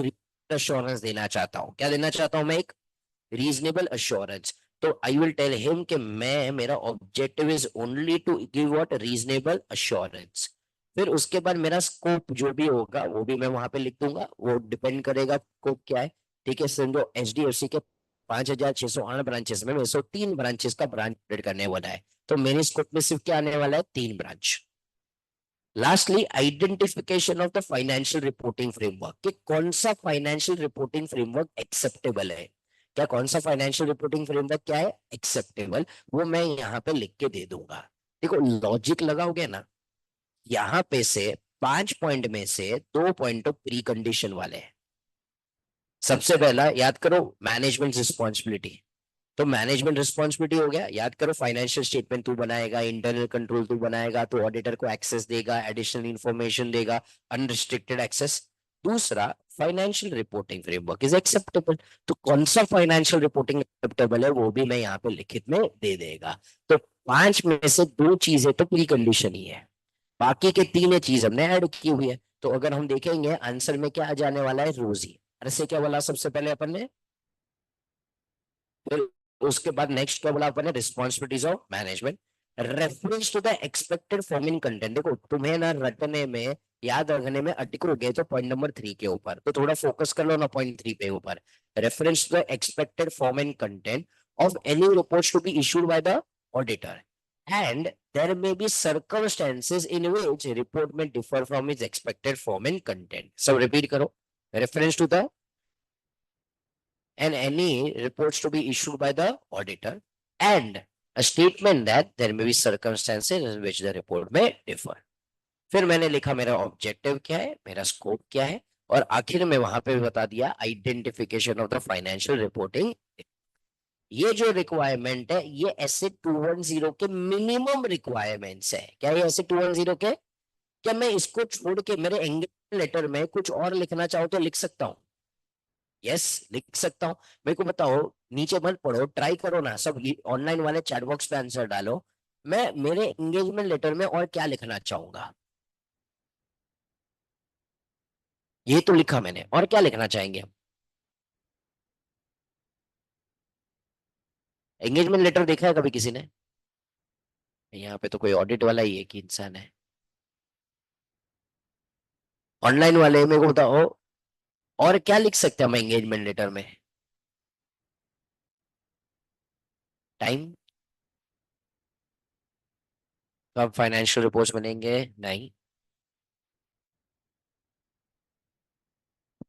अश्योरेंस देना चाहता हूँ। क्या देना चाहता हूँ मैं? एक रीजनेबल अश्योरेंस। तो आई विल टेल हिम कि मैं मेरा objective is only to give what? Reasonable assurance. फिर उसके बाद मेरा स्कोप जो भी होगा वो भी मैं वहां पे लिख दूंगा, वो डिपेंड करेगा स्कोप क्या है। ठीक है, समझो HDFC के 5,608 ब्रांचेस में 103 ब्रांचेस का ब्रांच अपडेट करने वाला है, तो मेरे स्कोप में सिर्फ क्या आने वाला है? 3 branch. Lastly, identification of the financial reporting framework, कि कौन सा फाइनेंशियल रिपोर्टिंग फ्रेमवर्क एक्सेप्टेबल है। क्या कौन सा फाइनेंशियल रिपोर्टिंग फ्रेमवर्क क्या है? एक्सेप्टेबल। वो मैं यहाँ पे लिख के दे दूंगा। देखो लॉजिक लगाओगे ना, यहाँ पे से 5 पॉइंट में से 2 पॉइंट तो प्री कंडीशन वाले हैं। सबसे पहला याद करो, मैनेजमेंट रिस्पॉन्सिबिलिटी। तो मैनेजमेंट रिस्पॉन्सिबिलिटी हो गया, याद करो फाइनेंशियल स्टेटमेंट तू बनाएगा, इंटरनल कंट्रोल तू बनाएगा, तो ऑडिटर को एक्सेस देगा, एडिशनल इंफॉर्मेशन देगा, अनरिस्ट्रिक्टेड एक्सेस। दूसरा, financial reporting framework is acceptable. तो कौन सा फाइनेंशियल रिपोर्टिंग एक्सेप्टेबल है वो भी मैं यहाँ पे लिखित में दे देगा। तो 5 में से 2 चीजें तो प्री कंडीशन ही है, बाकी के 3 चीज हमने ऐड की हुई है। तो अगर हम देखेंगे आंसर में क्या आ जाने वाला है? रोजी। अरे से क्या बोला सबसे पहले अपन ने? उसके बाद नेक्स्ट क्या बोला अपन ने, responsibilities of management, reference to the expected forming content. देखो तुम्हें ना रटने में, याद रखने में अटकोगे तो पॉइंट नंबर 3 के ऊपर, तो थोड़ा फोकस कर लो ना पॉइंट 3 पे ऊपर। Reference to the expected form and content of any reports to be issued by the auditor, and there may be circumstances in which report may differ from its expected form and content. So repeat करो, reference to the and any reports to be issued by the auditor, and a statement that there may be circumstances in which the report may differ. फिर मैंने लिखा मेरा ऑब्जेक्टिव क्या है, मेरा स्कोप क्या है, और आखिर में वहां पे बता दिया identification of the financial reporting. ये जो रिक्वायरमेंट है ये एसए 210 के मिनिमम रिक्वायरमेंट्स है। क्या ये एसए 210 के? क्या मैं इसको छोड़ के मेरे एंगेजमेंट लेटर में कुछ और लिखना चाहूँ तो लिख सकता हूँ? यस लिख सकता हूँ। मेरे को बताओ, नीचे मत पढ़ो, ट्राई करो ना, सब ऑनलाइन वाले चैट बॉक्स पे आंसर डालो। मैं मेरे एंगेजमेंट लेटर में और क्या लिखना चाहूंगा, ये तो लिखा मैंने, और क्या लिखना चाहेंगे हम? एंगेजमेंट लेटर देखा है कभी किसी ने? यहाँ पे तो कोई ऑडिट वाला ही एक ही इंसान है। ऑनलाइन वाले मेरे को बताओ, और क्या लिख सकते हैं हम एंगेजमेंट लेटर में? टाइम, कब फाइनेंशियल रिपोर्ट्स बनेंगे? नहीं,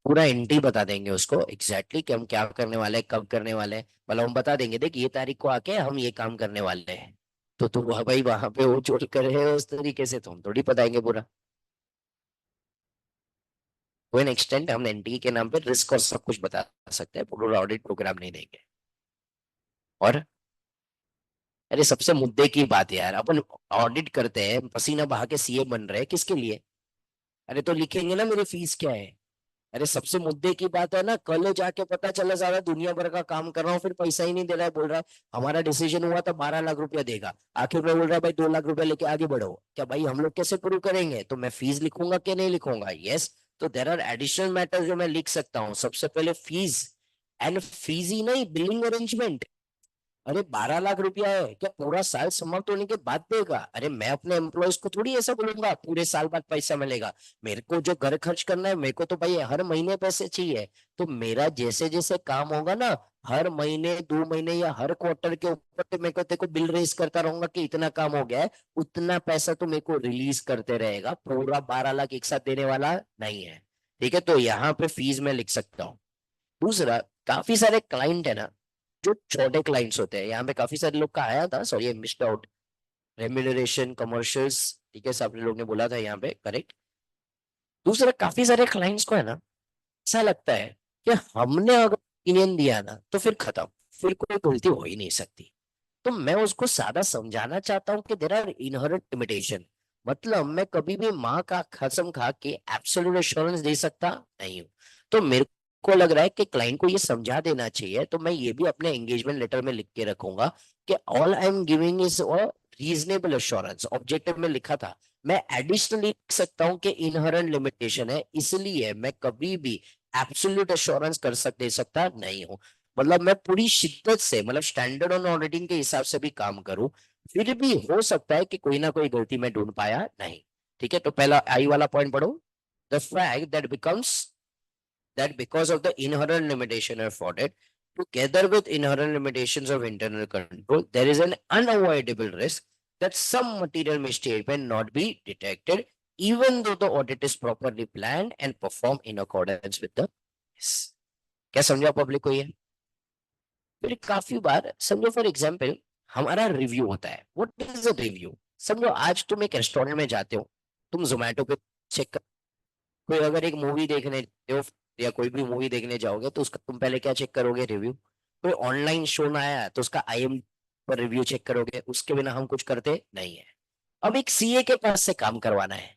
पूरा एंटी बता देंगे उसको एग्जैक्टली कि हम क्या करने वाले हैं, कब करने वाले हैं। मतलब हम बता देंगे, देख ये तारीख को आके हम ये काम करने वाले हैं। तो तुम भाई वहां पे वो जो कर रहे हो उस तरीके से तो हम थोड़ी बताएंगे पूरा। टू एन एक्सटेंट हम एनटी के नाम पे रिस्क और सब कुछ बता सकते हैं, पूरा ऑडिट प्रोग्राम नहीं देंगे। और अरे सबसे मुद्दे की बात यार, अपन ऑडिट करते हैं, पसीना बहा के सीए बन रहे हैं, किसके लिए? अरे तो लिखेंगे ना मेरी फीस क्या है। अरे सबसे मुद्दे की बात है ना, कल जाके पता चला सारा दुनिया भर का काम कर रहा हूँ, फिर पैसा ही नहीं दे रहा है, बोल रहा है हमारा डिसीजन हुआ था 12 लाख रुपया देगा, आखिर में बोल रहा है भाई 2 लाख रुपया लेके आगे बढ़ो। क्या भाई हम लोग कैसे प्रूव करेंगे? तो मैं फीस लिखूंगा कि नहीं लिखूंगा? यस। तो देर आर एडिशनल मैटर्स जो मैं लिख सकता हूँ। सबसे पहले फीस, एंड फीस ही नहीं, बिलिंग अरेंजमेंट। अरे 12 लाख रुपया है, क्या पूरा साल समाप्त होने के बाद देगा? अरे मैं अपने एम्प्लॉयज को थोड़ी ऐसा बोलूंगा पूरे साल बाद पैसा मिलेगा। मेरे को जो घर खर्च करना है, मेरे को तो भाई हर महीने पैसे चाहिए। तो मेरा जैसे जैसे काम होगा ना, हर महीने 2 महीने या हर क्वार्टर के ऊपर तो मेरे को तेरे को बिल रेज करता रहूंगा कि इतना काम हो गया है, उतना पैसा तो मेरे को रिलीज करते रहेगा। पूरा 12 लाख एक साथ देने वाला नहीं है। ठीक है, तो यहाँ पे फीस में लिख सकता हूँ। दूसरा, काफी सारे क्लाइंट है ना जो छोटे क्लाइंट्स होते हैं, यहाँ पे काफी सारे लोग का आया था, sorry missed out, remuneration commercials. ठीक है, सब लोग ने बोला था यहाँ पे, करेक्ट। दूसरा, काफी सारे क्लाइंट्स को है ना ऐसा लगता है कि हमने अगर ओपिनियन दिया ना तो फिर खत्म, फिर कोई गलती हो ही नहीं सकती। तो मैं उसको सादा समझाना चाहता हूँ कि देयर आर इनहेरेंट लिमिटेशन। मतलब मैं कभी भी माँ का कसम खा के एब्सोल्यूट एश्योरेंस दे सकता नहीं हूँ। तो मेरे को लग रहा है कि क्लाइंट को ये समझा देना चाहिए, तो मैं ये भी अपने एंगेजमेंट लेटर में लिख के रखूंगा कि all I am giving is reasonable assurance. Objective में लिखा था, मैं एडिशनली लिख सकता हूँ कि इनहेरेंट लिमिटेशन है, इसलिए मैं कभी भी एब्सोल्यूट एश्योरेंस कर दे सकता नहीं हूँ। मतलब मैं पूरी शिद्दत से, मतलब स्टैंडर्ड ऑन ऑडिटिंग के हिसाब से भी काम करूं, फिर भी हो सकता है कि कोई ना कोई गलती मैं ढूंढ पाया नहीं। ठीक है, तो पहला आई वाला पॉइंट पढ़ो। The fact that becomes that because of the inherent limitation of audit, together with inherent limitations of internal control, there is an unavoidable risk that some material mistake may not be detected, even though the audit is properly planned and performed in accordance with the yes. क्या समझा पब्लिक को ये? फिर काफी बार समझो, फॉर एग्जाम्पल हमारा रिव्यू होता है। What is a review? समझो आज तुम एक रेस्टोरेंट में जाते हो, तुम जोमेटो पे चेक कर, कोई अगर एक मूवी देखने जाते हो या कोई भी मूवी देखने जाओगे तो उसका तुम पहले क्या चेक करोगे? रिव्यू। कोई ऑनलाइन शो ना आया तो उसका आईएम पर रिव्यू चेक करोगे, उसके बिना हम कुछ करते नहीं है। अब एक सीए के पास से काम करवाना है,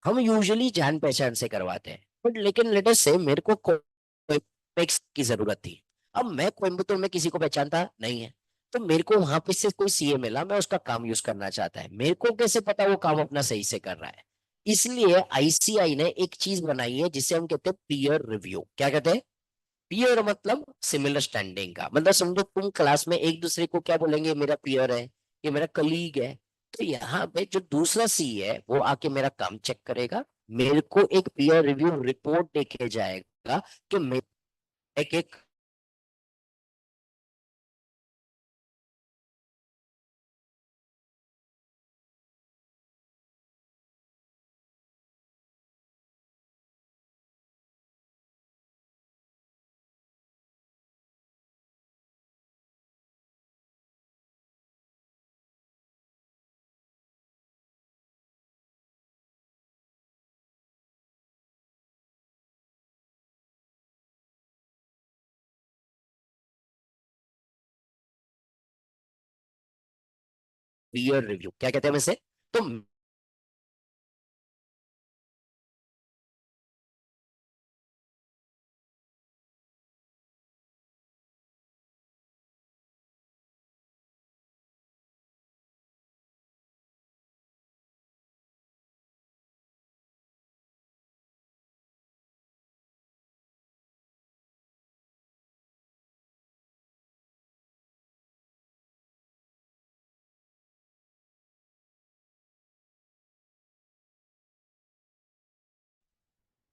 हम यूजुअली जान पहचान से करवाते हैं, बट लेकिन लेटर से मेरे को कोई की जरूरत थी। अब मैं कोयम्बतूर में किसी को पहचानता नहीं है, तो मेरे को वहां पे से कोई सीए मिला, मैं उसका काम यूज करना चाहता है, मेरे को कैसे पता वो काम अपना सही से कर रहा है? इसलिए आईसीआई ने एक चीज बनाई है जिसे हम कहते हैं पीयर रिव्यू। क्या कहते हैं? पियर मतलब सिमिलर स्टैंडिंग का, मतलब समझो तुम क्लास में एक दूसरे को क्या बोलेंगे, मेरा पियर है, ये मेरा कलीग है। तो यहाँ पे जो दूसरा सी है वो आके मेरा काम चेक करेगा, मेरे को एक पीयर रिव्यू रिपोर्ट देके जाएगा कि मैं एक पीयर रिव्यू क्या कहते हैं वैसे, तो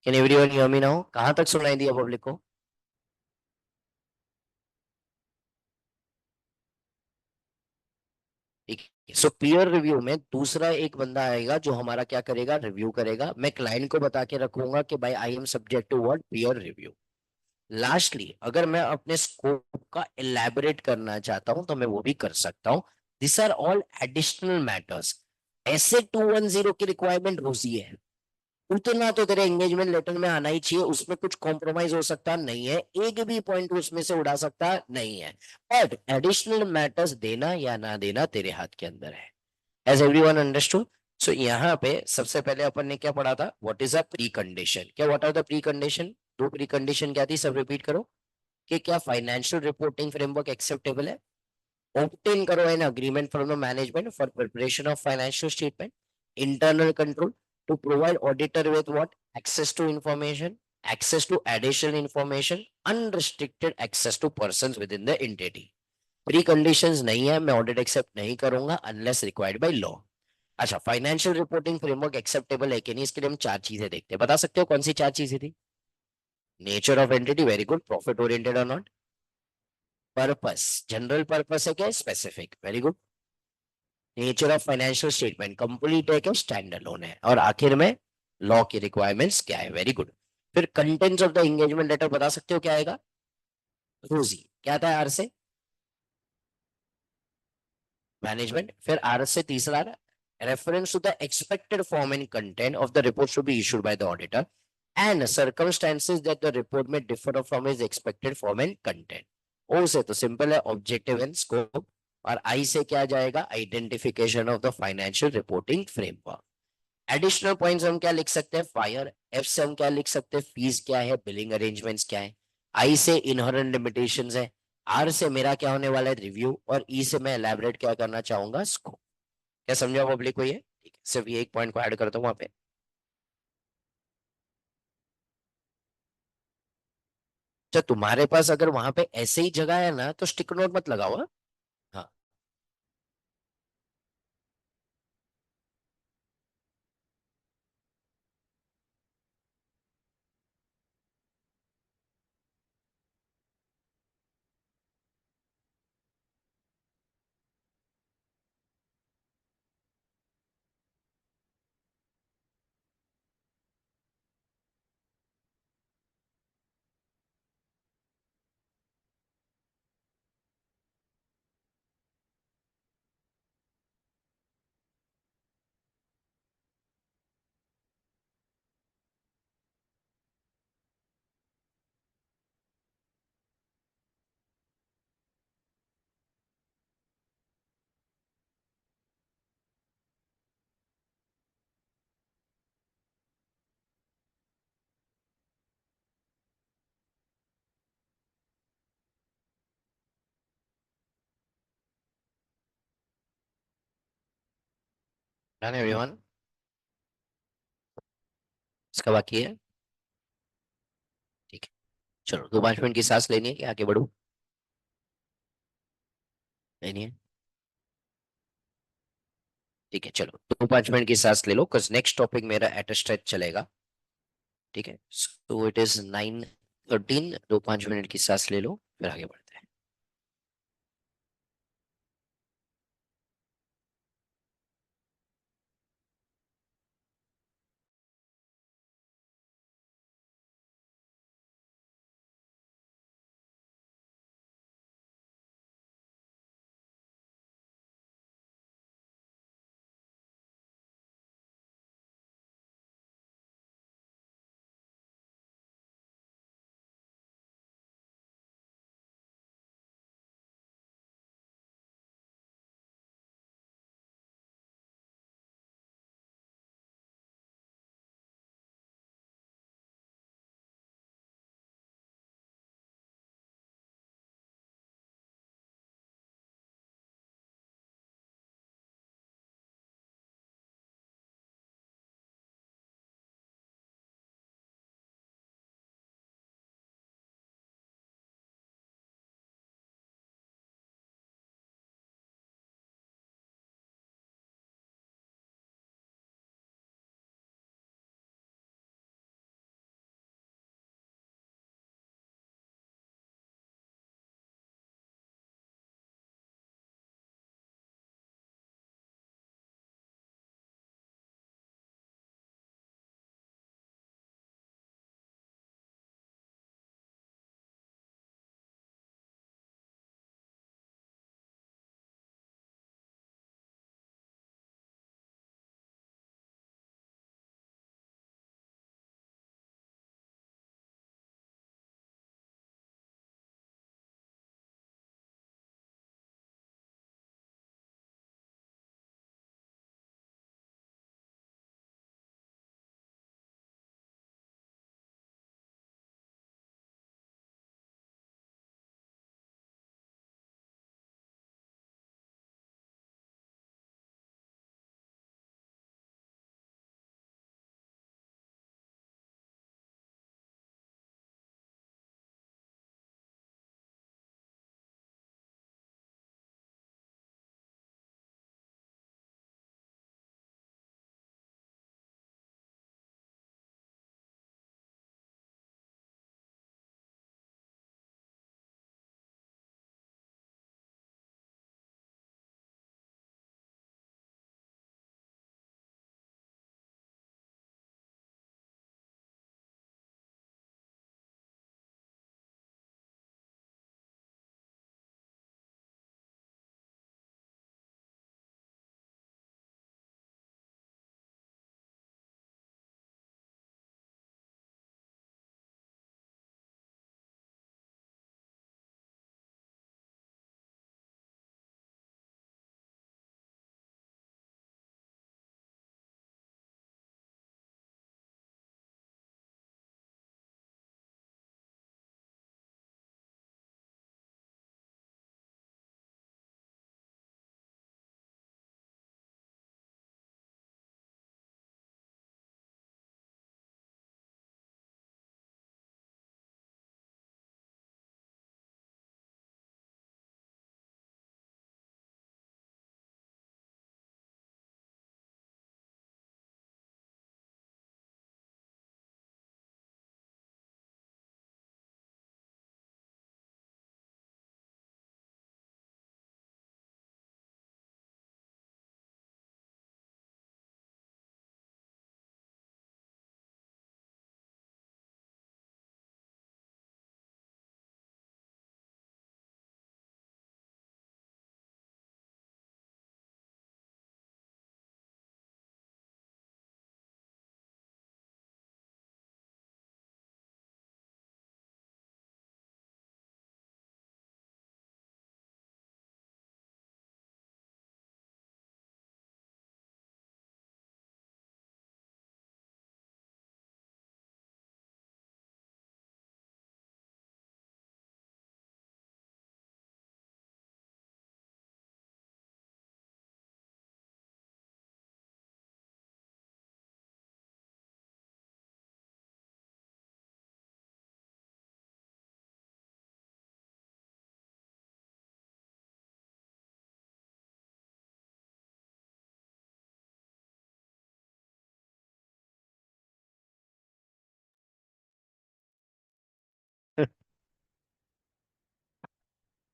can everyone hear me now, कहां तक सुनाई दिया पब्लिक को? ठीक है, सो पीयर रिव्यू में दूसरा एक बंदा आएगा जो हमारा क्या करेगा, रिव्यू करेगा। मैं क्लाइंट को बता के रखूंगा कि भाई I am subject to what, peer review. Lastly अगर मैं अपने स्कोप का इलेबोरेट करना चाहता हूं तो मैं वो भी कर सकता हूं। This are all additional matters. ऐसे 210 की रिक्वायरमेंट रोजी है, उतना तो तेरे एंगेजमेंट लेटर में आना ही चाहिए, उसमें कुछ कॉम्प्रोमाइज हो सकता नहीं है, एक भी पॉइंट उसमें से उड़ा सकता नहीं है। बट एडिशनल मैटर्स देना या ना देना तेरे हाथ के अंदर है। As everyone understood? सो यहाँ पे सबसे पहले अपन ने क्या पढ़ा था, what is a precondition, क्या what are the precondition? दो प्री कंडीशन क्या थी, सब रिपीट करो। कि क्या फाइनेंशियल रिपोर्टिंग फ्रेमवर्क एक्सेप्टेबल है, obtain करो an agreement from the management for preparation of financial statement, internal control to provide auditor with what, access to information, access to additional information, unrestricted access to persons within the entity। Pre conditions नहीं है, मैं ऑडिट एक्सेप्ट नहीं करूंगा अनलेस रिक्वायर्ड बाय लॉ। अच्छा, फाइनेंशियल रिपोर्टिंग फ्रेमवर्क एक्सेप्टेबल है कि नहीं, इसके लिए हम चार चीजें देखते हैं, बता सकते हो कौन सी चार चीजें थी? Nature of entity, very good, profit oriented और नॉट, पर्पस, जनरल पर्पस है क्या, specific, very good, nature of financial statement complete है क्या, स्टैंडर्ड लोन है, और आखिर में लॉ की रिक्वायरमेंट्स क्या है, वेरी गुड। फिर contents of the engagement letter बता सकते हो क्या आएगा? रोजी क्या था, आर से मैनेजमेंट, फिर आर से तीसरा reference to the expected form and content of the report should be issued by the auditor and circumstances that the report may differ from his expected form and content. ओ से तो सिंपल है, ऑब्जेक्टिव एंड स्कोप, और आई से क्या जाएगा, identification of the financial reporting framework. Additional points हम क्या लिख सकते हैं, फायर, एफ से हम क्या लिख सकते हैं, फीस क्या है, बिलिंग अरेंजमेंट्स क्या है, आई से इनहेरेंट लिमिटेशंस है, आर से मेरा क्या होने वाला है, रिव्यू, और ई से मैं एलैबोरेट क्या करना चाहूंगा, स्कोप। क्या समझा पब्लिक को ये? ठीक है, सिर्फ ये एक पॉइंट को ऐड करता हूँ वहां पे। तो तुम्हारे पास अगर वहां पे ऐसे ही जगह है ना तो स्टिक नोट मत लगाओ, हाँ? हाँ, डन एवरीवन, इसका बाकी है, ठीक है। चलो 2-5 मिनट की सांस लेनी है कि आगे बढ़ू? लेनी है। ठीक है, चलो 2-5 मिनट की सांस ले लो, cause नेक्स्ट टॉपिक मेरा एट स्ट्रेच चलेगा। ठीक है, सो इट इज 9:13। 2-5 मिनट की सांस ले लो, फिर आगे बढ़ते हैं।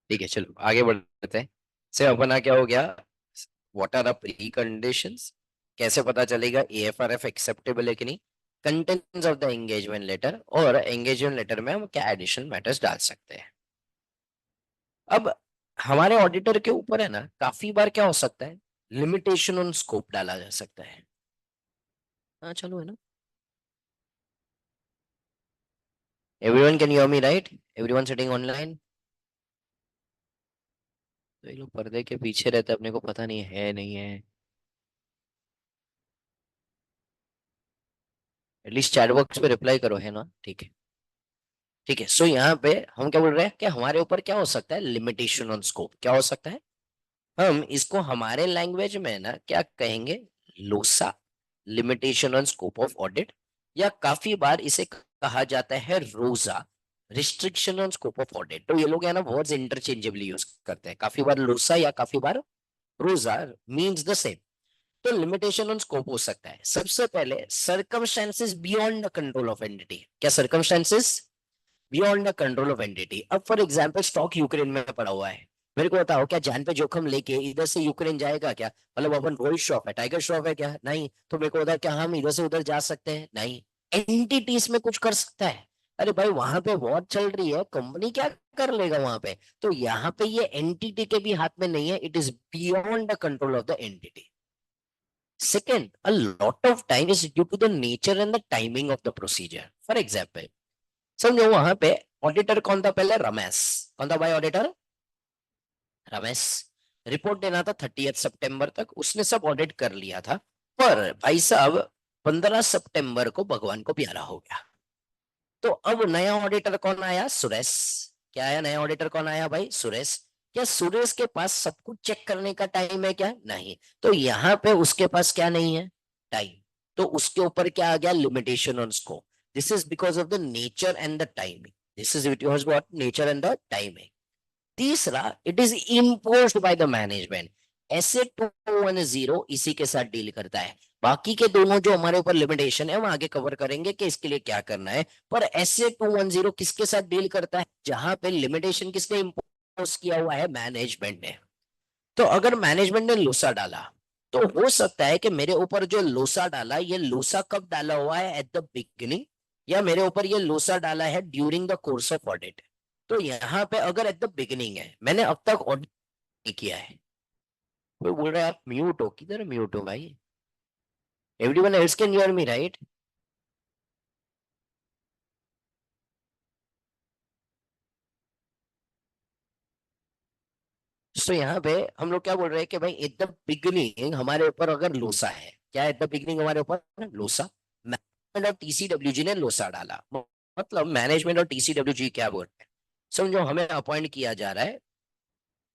ठीक है, चलो आगे बढ़ते हैं। से अपना क्या हो गया, what are the preconditions, कैसे पता चलेगा एएफआरएफ एक्सेप्टेबल है कि नहीं, contents of the engagement letter, और एंगेजमेंट लेटर में हम क्या एडिशनल मैटर्स डाल सकते हैं। अब हमारे ऑडिटर के ऊपर है ना, काफी बार क्या हो सकता है, लिमिटेशन ऑन स्कोप डाला जा सकता है। हाँ चलो, है ना। Everyone can you here me right, everyone sitting online. तो ये लोग पर्दे के पीछे रहते हैं, अपने को पता नहीं है नहीं है। एटलीस्ट चैट बॉक्स पे रिप्लाई करो, है ना, ठीक है। ठीक है, सो यहाँ पे हम क्या बोल रहे हैं कि हमारे ऊपर क्या हो सकता है, लिमिटेशन ऑन स्कोप क्या हो सकता है। हम इसको हमारे लैंग्वेज में ना क्या कहेंगे, Losar, limitation on scope of audit, या काफी बार इसे कहा जाता है रोजा, restriction on scope of audit. तो ये लोग है ना वर्ड्स इंटरचेंजेबली यूज करते हैं, काफी बार लोसा या काफी बार रोजा मीन्स द सेम। तो लिमिटेशन ऑन स्कोप हो सकता है, सबसे पहले circumstances beyond the control of entity. क्या circumstances beyond the control of entity. अब फॉर एग्जांपल स्टॉक यूक्रेन में पड़ा हुआ है, मेरे को बताओ क्या जान पे जोखिम लेके इधर से यूक्रेन जाएगा क्या, मतलब अपन रोहित श्रॉफ है, टाइगर श्रॉफ है क्या, नहीं। तो मेरे को बता क्या हम इधर से उधर जा सकते हैं, नहीं। एंटिटी इसमें कुछ कर सकता है, अरे भाई वहां पे वॉर चल रही है, कंपनी क्या कर लेगा वहां पे। तो यहाँ पे ये एंटिटी के भी हाथ में नहीं है, it is beyond the control of the entity. Second, a lot of time is due to the nature and the timing of the procedure. For example, समझो वहां पे ऑडिटर कौन था पहले, रमेश। कौन था भाई ऑडिटर, रमेश। रिपोर्ट देना था 30 सितंबर तक, उसने सब ऑडिट कर लिया था। पर भाई साहब 15 सितंबर को भगवान को प्यारा हो गया। तो अब नया ऑडिटर कौन आया, सुरेश। क्या आया, नया ऑडिटर कौन आया भाई, सुरेश। क्या सुरेश के पास सब कुछ चेक करने का टाइम है क्या, नहीं। तो यहाँ पे उसके पास क्या नहीं है, टाइम। तो उसके ऊपर क्या आ गया, limitation on scope. This is because of the nature and the timing, this is because what, nature and the timing. तीसरा, it is imposed by the management. ऐसे 210 इसी के साथ डील करता है। बाकी के दोनों जो हमारे ऊपर लिमिटेशन है हम आगे कवर करेंगे कि इसके लिए क्या करना है। पर ऐसे 210 किसके साथ डील करता है, जहां पे लिमिटेशन किसने इम्पोज किया हुआ है, मैनेजमेंट ने। तो अगर मैनेजमेंट ने लोसा डाला, तो हो सकता है कि मेरे ऊपर जो लोसा डाला, ये लोसा कब डाला हुआ है, एट द बिगिनिंग, या मेरे ऊपर ये लोसा डाला है during the course of audit. तो यहाँ पे अगर एट द बिगिनिंग है, मैंने अब तक ऑडिट नहीं किया है, कोई बोल रहा है आप म्यूट हो, किधर म्यूट हो भाई, everyone else can hear me right. So यहाँ पे हम लोग क्या बोल रहे हैं कि भाई एट द बिगिनिंग हमारे ऊपर अगर लोसा है, क्या एट द बिगिनिंग हमारे ऊपर लोसा, मैनेजमेंट और टीसीडब्ल्यूजी ने लोसा डाला, मतलब मैनेजमेंट और टीसीडब्ल्यूजी क्या बोल रहे हैं, समझो हमें अपॉइंट किया जा रहा है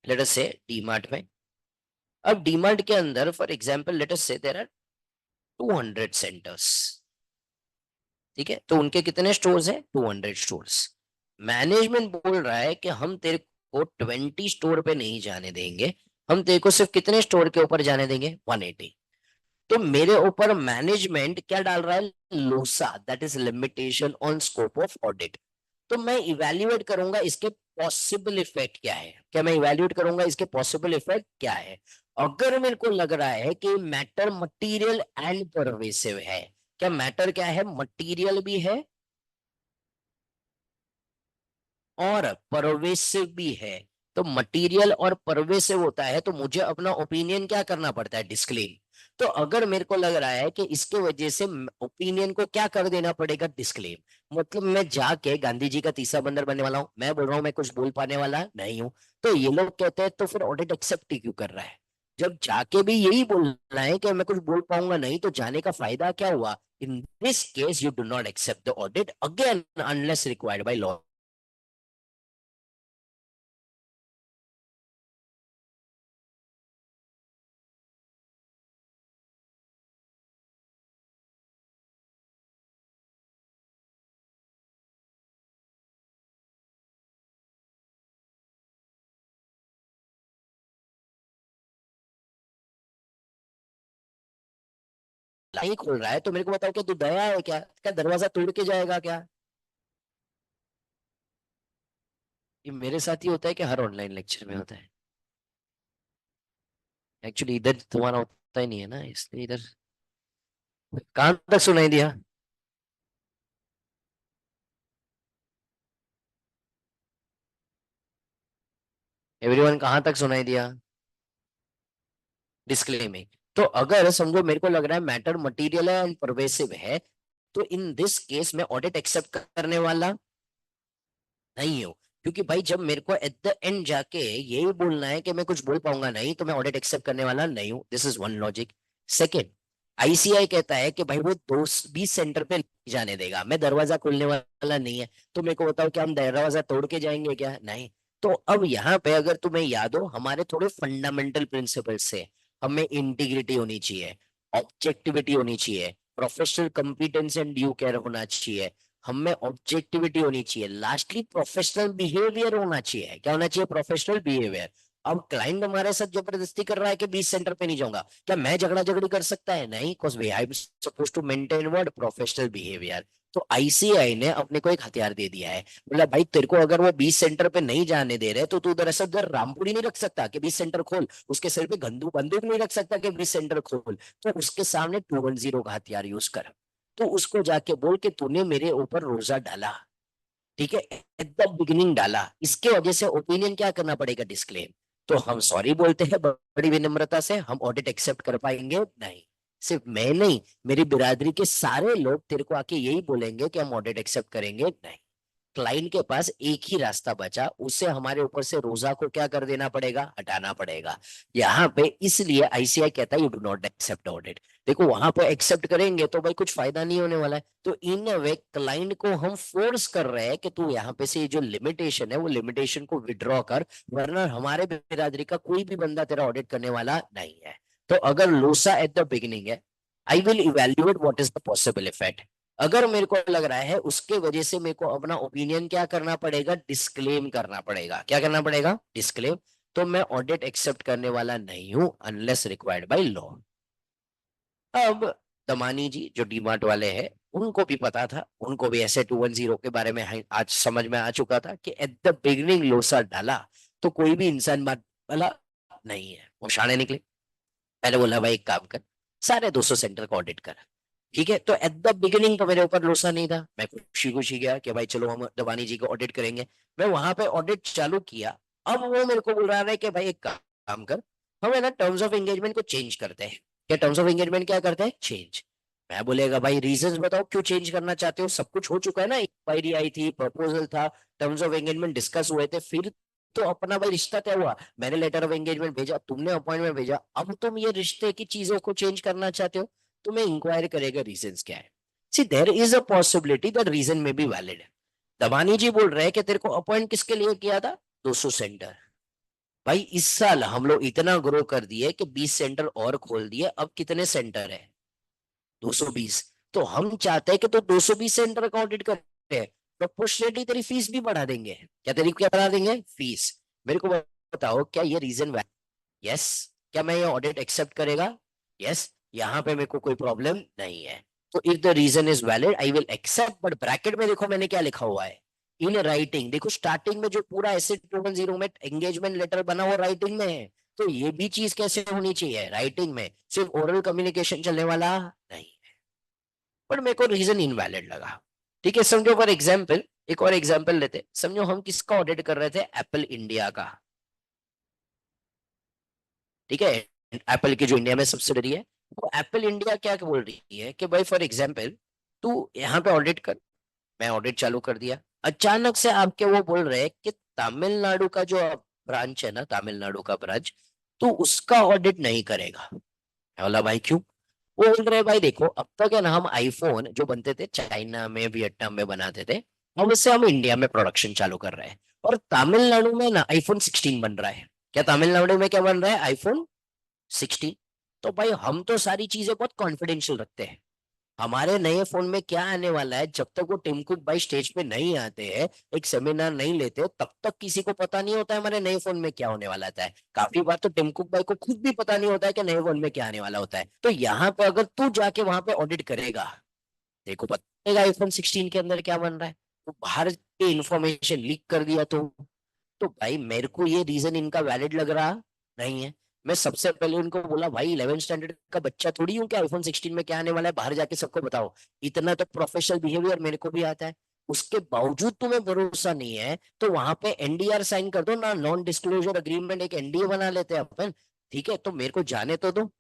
लेट अस से डीमार्ट में। अब डीमार्ट के अंदर for example let us say there are 200 centres, ठीक है, तो उनके कितने स्टोर्स हैं, 200 स्टोर्स। मैनेजमेंट बोल रहा है कि हम तेरे को 20 स्टोर पे नहीं जाने देंगे, हम तेरे को सिर्फ कितने स्टोर के ऊपर जाने देंगे, 180। तो मेरे ऊपर मैनेजमेंट क्या डाल रहा है, Losar, that is limitation on scope of audit. तो मैं इवेल्युएट करूंगा इसके पॉसिबल इफेक्ट क्या है, क्या मैं इवेल्युएट करूंगा इसके पॉसिबल इफेक्ट क्या है। अगर मेरे को लग रहा है कि मैटर मटीरियल एंड परवेसिव है, क्या मैटर क्या है, मटीरियल भी है और परवेसिव भी है। तो मटेरियल और परवेसिव होता है, तो मुझे अपना ओपिनियन क्या करना पड़ता है, डिस्क्लेम। तो अगर मेरे को लग रहा है कि इसके वजह से ओपिनियन को क्या कर देना पड़ेगा, डिस्क्लेम, मतलब मैं जाके गांधी जी का तीसरा बंदर बनने वाला हूं, मैं बोल रहा हूं मैं कुछ बोल पाने वाला नहीं हूं। तो ये लोग कहते हैं तो फिर ऑडिट एक्सेप्ट ही क्यों कर रहा है, जब जाके भी यही बोलना है कि मैं कुछ बोल पाऊंगा नहीं, तो जाने का फायदा क्या हुआ। In this case you do not accept the audit again unless required by law. नहीं खोल रहा है तो मेरे को बताओ, क्या तू दया है क्या, क्या दरवाजा तोड़ के जाएगा क्या। ये मेरे साथ ही होता है कि हर ऑनलाइन लेक्चर में होता है? एक्चुअली इधर तुम्हारा होता ही नहीं है ना, इसलिए इधर। कहाँ तक सुनाई दिया? एवरीवन कहाँ तक सुनाई दिया? डिस्क्लेमिंग। तो अगर समझो मेरे को लग रहा है मैटर मटेरियल है एंड परवेसिव है, तो इन दिस केस मैं ऑडिट एक्सेप्ट करने वाला नहीं हूँ। क्योंकि भाई जब मेरे को एट द एंड जाके यही बोलना है कि मैं कुछ बोल पाऊंगा नहीं, तो मैं ऑडिट एक्सेप्ट करने वाला नहीं हूँ। This is one logic. Second, ICI कहता है कि भाई वो 220 सेंटर पे नहीं जाने देगा, मैं दरवाजा खोलने वाला नहीं है। तो मेरे को बताओ कि हम दरवाजा तोड़ के जाएंगे क्या? नहीं। तो अब यहाँ पे अगर तुम्हें याद हो, हमारे थोड़े फंडामेंटल प्रिंसिपल्स से हमें इंटीग्रिटी होनी चाहिए, ऑब्जेक्टिविटी होनी चाहिए, professional competence and due care होना चाहिए, हमें ऑब्जेक्टिविटी होनी चाहिए, लास्टली प्रोफेशनल बिहेवियर होना चाहिए। क्या होना चाहिए? Professional behaviour. अब क्लाइंट हमारे साथ जबरदस्ती कर रहा है कि 20 सेंटर पे नहीं जाऊंगा, क्या मैं झगड़ा झगड़ी कर सकता है? नहीं, because we I am suppose to maintain word professional behaviour. तो आईसीआई ने अपने को एक हथियार दे दिया है, बोला भाई तेरे को अगर वो 20 सेंटर पे नहीं जाने दे रहे, तो तू दरअसल उधर रामपुरी नहीं रख सकता कि 20 सेंटर खोल, उसके सिर पे बंदूक बंदूक नहीं रख सकता कि 20 सेंटर खोल। तो उसके सामने 210 का हथियार यूज कर। तो उसको जाके बोल के तूने मेरे ऊपर रोजा डाला, ठीक है, एट द बिगिनिंग डाला, इसके वजह से ओपिनियन क्या करना पड़ेगा? डिस्क्लेम। तो हम सॉरी बोलते हैं बड़ी विनम्रता से, हम ऑडिट एक्सेप्ट कर पाएंगे नहीं। सिर्फ मैं नहीं, मेरी बिरादरी के सारे लोग तेरे को आके यही बोलेंगे कि हम ऑडिट एक्सेप्ट करेंगे नहीं। क्लाइंट के पास एक ही रास्ता बचा, उसे हमारे ऊपर से रोजा को क्या कर देना पड़ेगा? हटाना पड़ेगा। यहाँ पे इसलिए आईसीआई कहता है you do not accept audit. देखो वहां पे एक्सेप्ट करेंगे तो भाई कुछ फायदा नहीं होने वाला है, तो इन वे क्लाइंट को हम फोर्स कर रहे हैं कि तू यहाँ पे से ये जो लिमिटेशन है वो लिमिटेशन को विड्रॉ कर, वरना हमारे बिरादरी का कोई भी बंदा तेरा ऑडिट करने वाला नहीं है। तो अगर लोसा एट द बिगिनिंग है, I will evaluate what is the possible effect. अगर मेरे को लग रहा है उसके वजह से मेरे को अपना ओपिनियन क्या करना पड़ेगा? डिस्क्लेम करना पड़ेगा। क्या करना पड़ेगा? डिस्क्लेम। तो मैं ऑडिट एक्सेप्ट करने वाला नहीं हूं अनलेस रिक्वायर्ड बाय लॉ। अब दमानी जी जो डीमार्ट वाले हैं, उनको भी पता था, उनको भी ऐसे 210 के बारे में आज समझ में आ चुका था कि एट द बिगिनिंग लोसा डाला तो कोई भी इंसान बात वाला नहीं है। वो शाणे निकले। पहले बोला भाई एक काम कर, सारे 200 सेंटर का ऑडिट कर। ठीक है, तो एट द बिगिनिंग तो मेरे ऊपर भरोसा नहीं था, मैं खुशी खुशी गया कि भाई चलो हम दवानी जी को ऑडिट करेंगे। मैं वहां पे ऑडिट चालू किया। अब वो मेरे को बोल रहा है कि भाई एक काम कर, हम है ना टर्म्स ऑफ एंगेजमेंट को चेंज करते हैं। क्या टर्म्स ऑफ एंगेजमेंट क्या करते हैं? चेंज। मैं बोलेगा भाई रीजंस बताओ क्यों चेंज करना चाहते हो, सब कुछ हो चुका है ना, इंक्वायरी आई थी, प्रपोजल था, टर्म्स ऑफ एंगेजमेंट डिस्कस हुए थे, फिर तो अपना भाई रिश्ता तय हुआ। मैंने लेटर ऑफ एंगेजमेंट भेजा, तुमने अपॉइंटमेंट भेजा, अब तुम ये रिश्ते की चीजों को चेंज करना चाहते हो, तो मैं इंक्वायर करेगा रीजंस क्या है। See there is a possibility that reason may be valid. दबानी जी बोल रहे हैं कि तेरे को अपॉइंट किसके लिए किया था? 200 सेंटर। भाई इस साल हम लोग इतना ग्रो कर दिए कि 20 सेंटर और खोल दिए, अब कितने सेंटर है? 220। तो हम चाहते हैं कि तो 220 सेंटर का ऑडिट करते हैं, प्रोपोर्शनेटली तेरी फीस भी बढ़ा देंगे। क्या तेरी क्या बढ़ा देंगे? फीस। मेरे को बताओ क्या ये रीजन? यस। क्या मैं ये ऑडिट एक्सेप्ट करेगा? यस। यहाँ पे मेरे को कोई प्रॉब्लम नहीं है। तो if the reason is valid I will accept, but bracket में देखो मैंने क्या लिखा हुआ है, इन राइटिंग। देखो स्टार्टिंग में जो पूरा एसिड 210 में एंगेजमेंट लेटर बना हुआ राइटिंग में है, तो ये भी चीज कैसे होनी चाहिए? राइटिंग में। सिर्फ ओरल कम्युनिकेशन चलने वाला नहीं। पर मेरे को रीजन इनवैलिड लगा। ठीक है, समझो फॉर एग्जाम्पल, एक और एग्जाम्पल लेते, समझो हम किसका ऑडिट कर रहे थे? एप्पल इंडिया का। ठीक है, एप्पल की जो इंडिया में सब्सिडरी है, वो एप्पल इंडिया क्या बोल रही है कि भाई फॉर एग्जाम्पल तू यहाँ पे ऑडिट कर। मैं ऑडिट चालू कर दिया, अचानक से आपके वो बोल रहे हैं कि तमिलनाडु का जो ब्रांच है ना, तमिलनाडु का ब्रांच, तो उसका ऑडिट नहीं करेगा। मैं बोला भाई क्यों? वो बोल रहे हैं भाई देखो अब तक है ना हम आईफोन जो बनते थे चाइना में वियतनाम में बनाते थे, अब उससे हम इंडिया में प्रोडक्शन चालू कर रहे हैं, और तमिलनाडु में ना आईफोन 16 बन रहा है। क्या तमिलनाडु में क्या बन रहा है? आईफोन 16। तो भाई हम तो सारी चीजें बहुत कॉन्फिडेंशियल रखते हैं। हमारे नए फोन में क्या आने वाला है, जब तक वो टिम कुक भाई स्टेज पे नहीं आते हैं, एक सेमिनार नहीं लेते, तब तक किसी को पता नहीं होता है हमारे नए फोन में क्या होने वाला था। काफी बार तो टिम कुक भाई को खुद भी पता नहीं होता है कि नए फोन में क्या आने वाला होता है। तो यहाँ पे अगर तू जाके वहां पे ऑडिट करेगा, देखो पता आईफोन 16 के अंदर क्या बन रहा है, तो बाहर के इंफॉर्मेशन लीक कर दिया तो तो भाई मेरे को ये रीजन इनका वैलिड लग रहा नहीं है। मैं सबसे पहले उनको बोला भाई 11th स्टैंडर्ड का बच्चा थोड़ी हूँ क्या, आईफोन 16 में क्या आने वाला है बाहर जाके सबको बताओ। इतना तो प्रोफेशनल बिहेवियर मेरे को भी आता है। उसके बावजूद तुम्हें भरोसा नहीं है तो वहां पे एनडीआर साइन कर दो ना, नॉन डिस्क्लोजर अग्रीमेंट, एक एनडीए बना लेते हैं अपन। ठीक है, तो मेरे को जाने तो दो।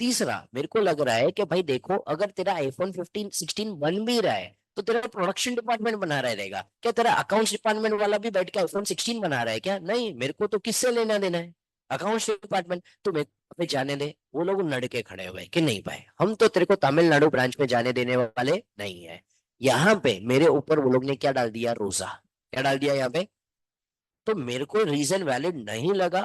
तीसरा, मेरे को लग रहा है कि भाई देखो, अगर तेरा आईफोन 15 16 बन भी रहा है तो तेरा प्रोडक्शन डिपार्टमेंट बना रहा रहेगा क्या? तेरा अकाउंट्स डिपार्टमेंट वाला भी बैठ के आईफोन 16 बना रहा है क्या? नहीं, मेरे को तो किससे लेना देना है? Accounts department. तो मेरे पे जाने दे। वो लोग लड़के खड़े हुए कि नहीं भाई, हम तो तेरे को तमिलनाडु ब्रांच में जाने देने वाले नहीं है। यहाँ पे मेरे ऊपर वो लोग ने क्या डाल दिया, रोजा। क्या डाल दिया यहाँ पे? तो मेरे को रीजन वैलिड नहीं लगा।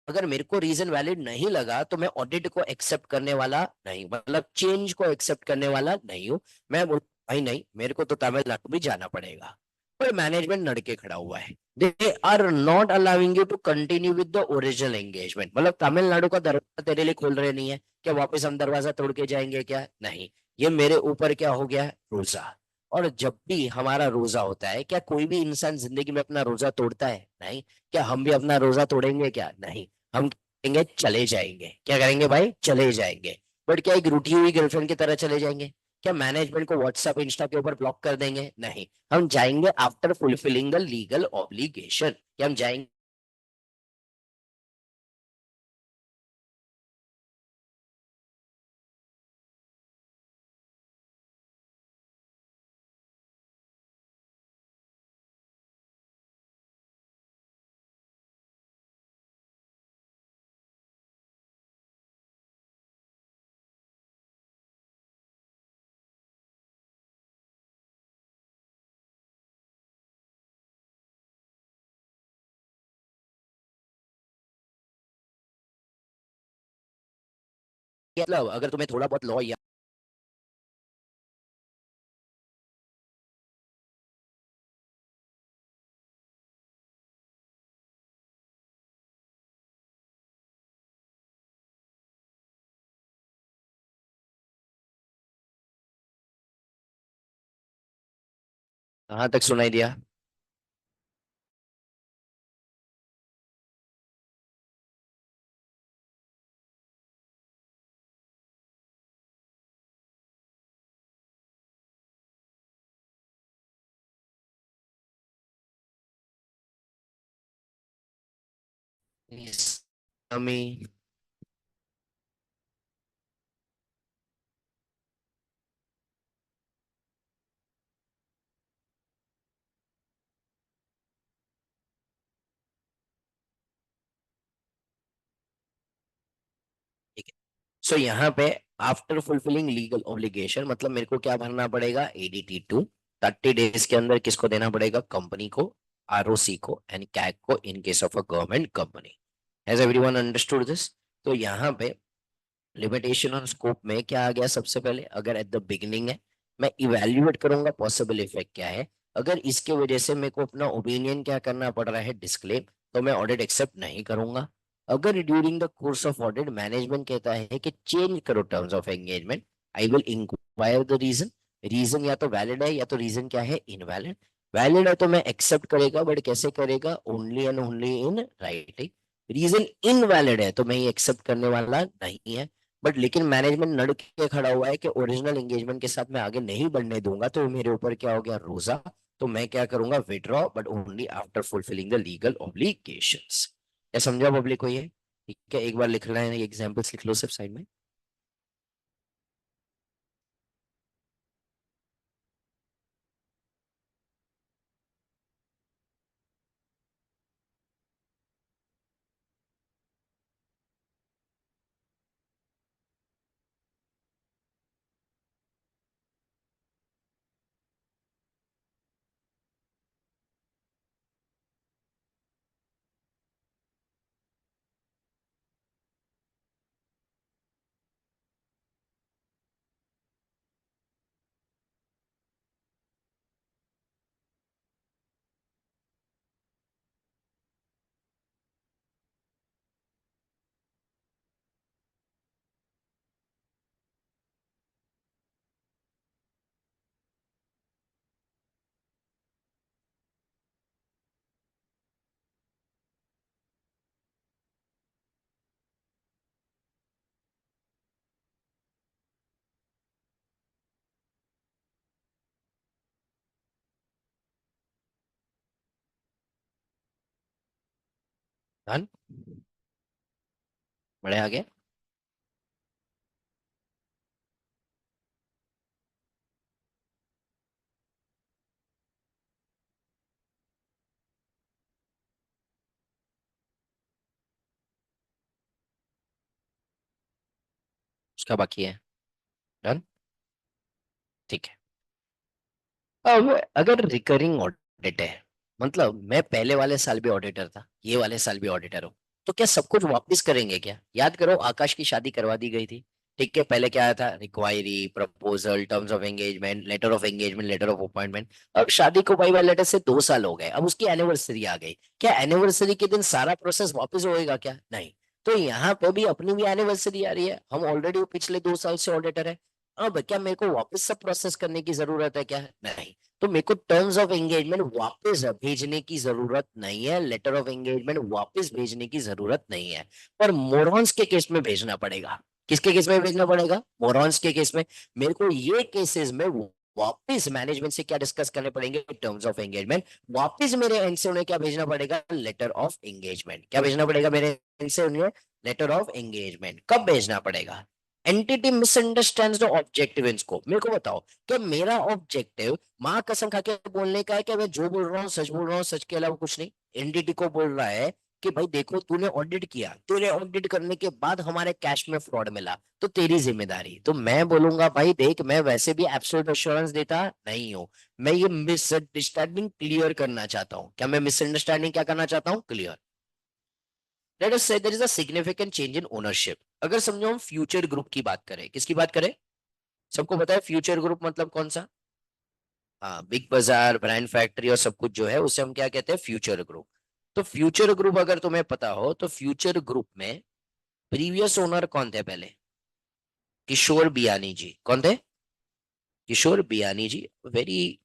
अगर मेरे को रीजन वैलिड नहीं लगा तो मैं ऑडिट को एक्सेप्ट करने वाला नहीं, मतलब चेंज को एक्सेप्ट करने वाला नहीं हूं। मैं बोल भाई नहीं, मेरे को तो तमिलनाडु भी जाना पड़ेगा। पर मैनेजमेंट लड़के खड़ा हुआ है। They are not allowing you to continue with the original engagement. मतलब तमिलनाडु का दरवाजा तेरे लिए खोल रहे नहीं है क्या? वापस हम दरवाजा तोड़ के जाएंगे क्या? नहीं। ये मेरे ऊपर क्या हो गया, रोजा। और जब भी हमारा रोजा होता है, क्या कोई भी इंसान जिंदगी में अपना रोजा तोड़ता है? नहीं। क्या हम भी अपना रोजा तोड़ेंगे क्या? नहीं। हम कहेंगे चले जाएंगे। क्या करेंगे भाई? चले जाएंगे। बट क्या एक रूठी हुई गर्लफ्रेंड की तरह चले जाएंगे? क्या मैनेजमेंट को व्हाट्सएप इंस्टा के ऊपर ब्लॉक कर देंगे? नहीं। हम जाएंगे after fulfilling the legal obligation. क्या हम जाएंगे? मतलब अगर तुम्हें थोड़ा बहुत लॉ या कहाँ तक सुनाई दिया? हमें सो यहाँ पे आफ्टर फुलफिलिंग लीगल ऑब्लिगेशन मतलब मेरे को क्या भरना पड़ेगा, ADT2। 30 डेज के अंदर किसको देना पड़ेगा? कंपनी को, ROC को एंड कैग को, in case of a government company. Has everyone understood this? तो यहाँ पे लिमिटेशन और स्कोप में क्या आ गया? सबसे पहले, अगर एट द बिगिनिंग है, मैं इवेल्युएट करूंगा पॉसिबल इफेक्ट क्या है। अगर इसके वजह से मेरे को अपना ओपिनियन क्या करना पड़ रहा है, डिस्क्लेम, तो मैं ऑडिट एक्सेप्ट नहीं करूंगा। अगर during the course of audit management कहता है कि चेंज करो terms of engagement, I will inquire the reason. Reason या तो वैलिड है या तो रीजन क्या है, इनवैलिड। वैलिड है तो मैं एक्सेप्ट करेगा, बट कैसे करेगा? Only and only in writing. Reason invalid है तो मैं ये एक्सेप्ट करने वाला नहीं है। बट लेकिन मैनेजमेंट लड़ के खड़ा हुआ है कि ओरिजिनल एंगेजमेंट के साथ मैं आगे नहीं बढ़ने दूंगा, तो मेरे ऊपर क्या हो गया, रोजा। तो मैं क्या करूंगा, withdraw, but only after fulfilling the legal obligations. क्या समझा पब्लिक को ये? ठीक है, एक बार लिख रहे हैं, एग्जांपल्स लिख लो सब साइड में। डन, बड़े आगे। उसका बाकी है। डन, ठीक है। अब अगर रिकरिंग ऑडिट है, मतलब मैं पहले वाले साल भी ऑडिटर था, ये वाले साल भी ऑडिटर हूँ, तो क्या सब कुछ वापस करेंगे क्या? याद करो, आकाश की शादी करवा दी गई थी। ठीक है, पहले क्या आया था? Enquiry, proposal, terms of engagement, letter of engagement, letter of appointment. अब शादी को बाई बाय लेटर से 2 साल हो गए, अब उसकी एनिवर्सरी आ गई। क्या एनिवर्सरी के दिन सारा प्रोसेस वापस होएगा क्या? नहीं। तो यहाँ पे भी अपनी भी एनिवर्सरी आ रही है, हम ऑलरेडी पिछले 2 साल से ऑडिटर है। अब क्या मेरे को वापस सब प्रोसेस करने की जरूरत है क्या? नहीं। तो मेरे को टर्म्स ऑफ एंगेजमेंट वापस भेजने की जरूरत नहीं है, लेटर ऑफ एंगेजमेंट वापस भेजने की जरूरत नहीं है। पर मोरॉन्स के केस में भेजना पड़ेगा। किसके केस में भेजना पड़ेगा? मोरॉन्स के केस में। मेरे को ये केसेस में वापस मैनेजमेंट से क्या डिस्कस करने पड़ेंगे? Terms of engagement. वापस मेरे एंड से उन्हें क्या भेजना पड़ेगा? Letter of engagement. क्या भेजना पड़ेगा मेरे एंड से उन्हें? Letter of engagement. कब भेजना पड़ेगा? Entity misunderstands the objective in scope. मेरे को बताओ, क्या मेरा ऑब्जेक्टिव माँ कसम खा के बोलने का है कि मैं जो बोल रहा हूँ सच बोल रहा हूँ, सच के अलावा कुछ नहीं? एनडीटी को बोल रहा है कि भाई देखो, तूने ऑडिट किया, तेरे ऑडिट करने के बाद हमारे कैश में फ्रॉड मिला, तो तेरी जिम्मेदारी। तो मैं बोलूंगा भाई देख, मैं वैसे भी एब्सोल्यूट एश्योरेंस देता नहीं हूँ। मैं ये मिसअंडरस्टैंडिंग क्लियर करना चाहता हूँ। क्या मैं मिसअंडरस्टैंडिंग क्या करना चाहता हूँ? Clear. Let us say there is a significant change in ownership. अगर समझो हम फ्यूचर ग्रुप की बात करें, किसकी बात करें? सबको पता है फ्यूचर ग्रुप मतलब कौन सा? हाँ, बिग बाजार, ब्रांड फैक्ट्री और सब कुछ जो है उसे हम क्या कहते हैं? Future group. तो फ्यूचर ग्रुप अगर तुम्हें पता हो, तो फ्यूचर ग्रुप में प्रीवियस ओनर कौन थे पहले? किशोर बियानी जी। कौन थे? Kishore Biyani ji. Very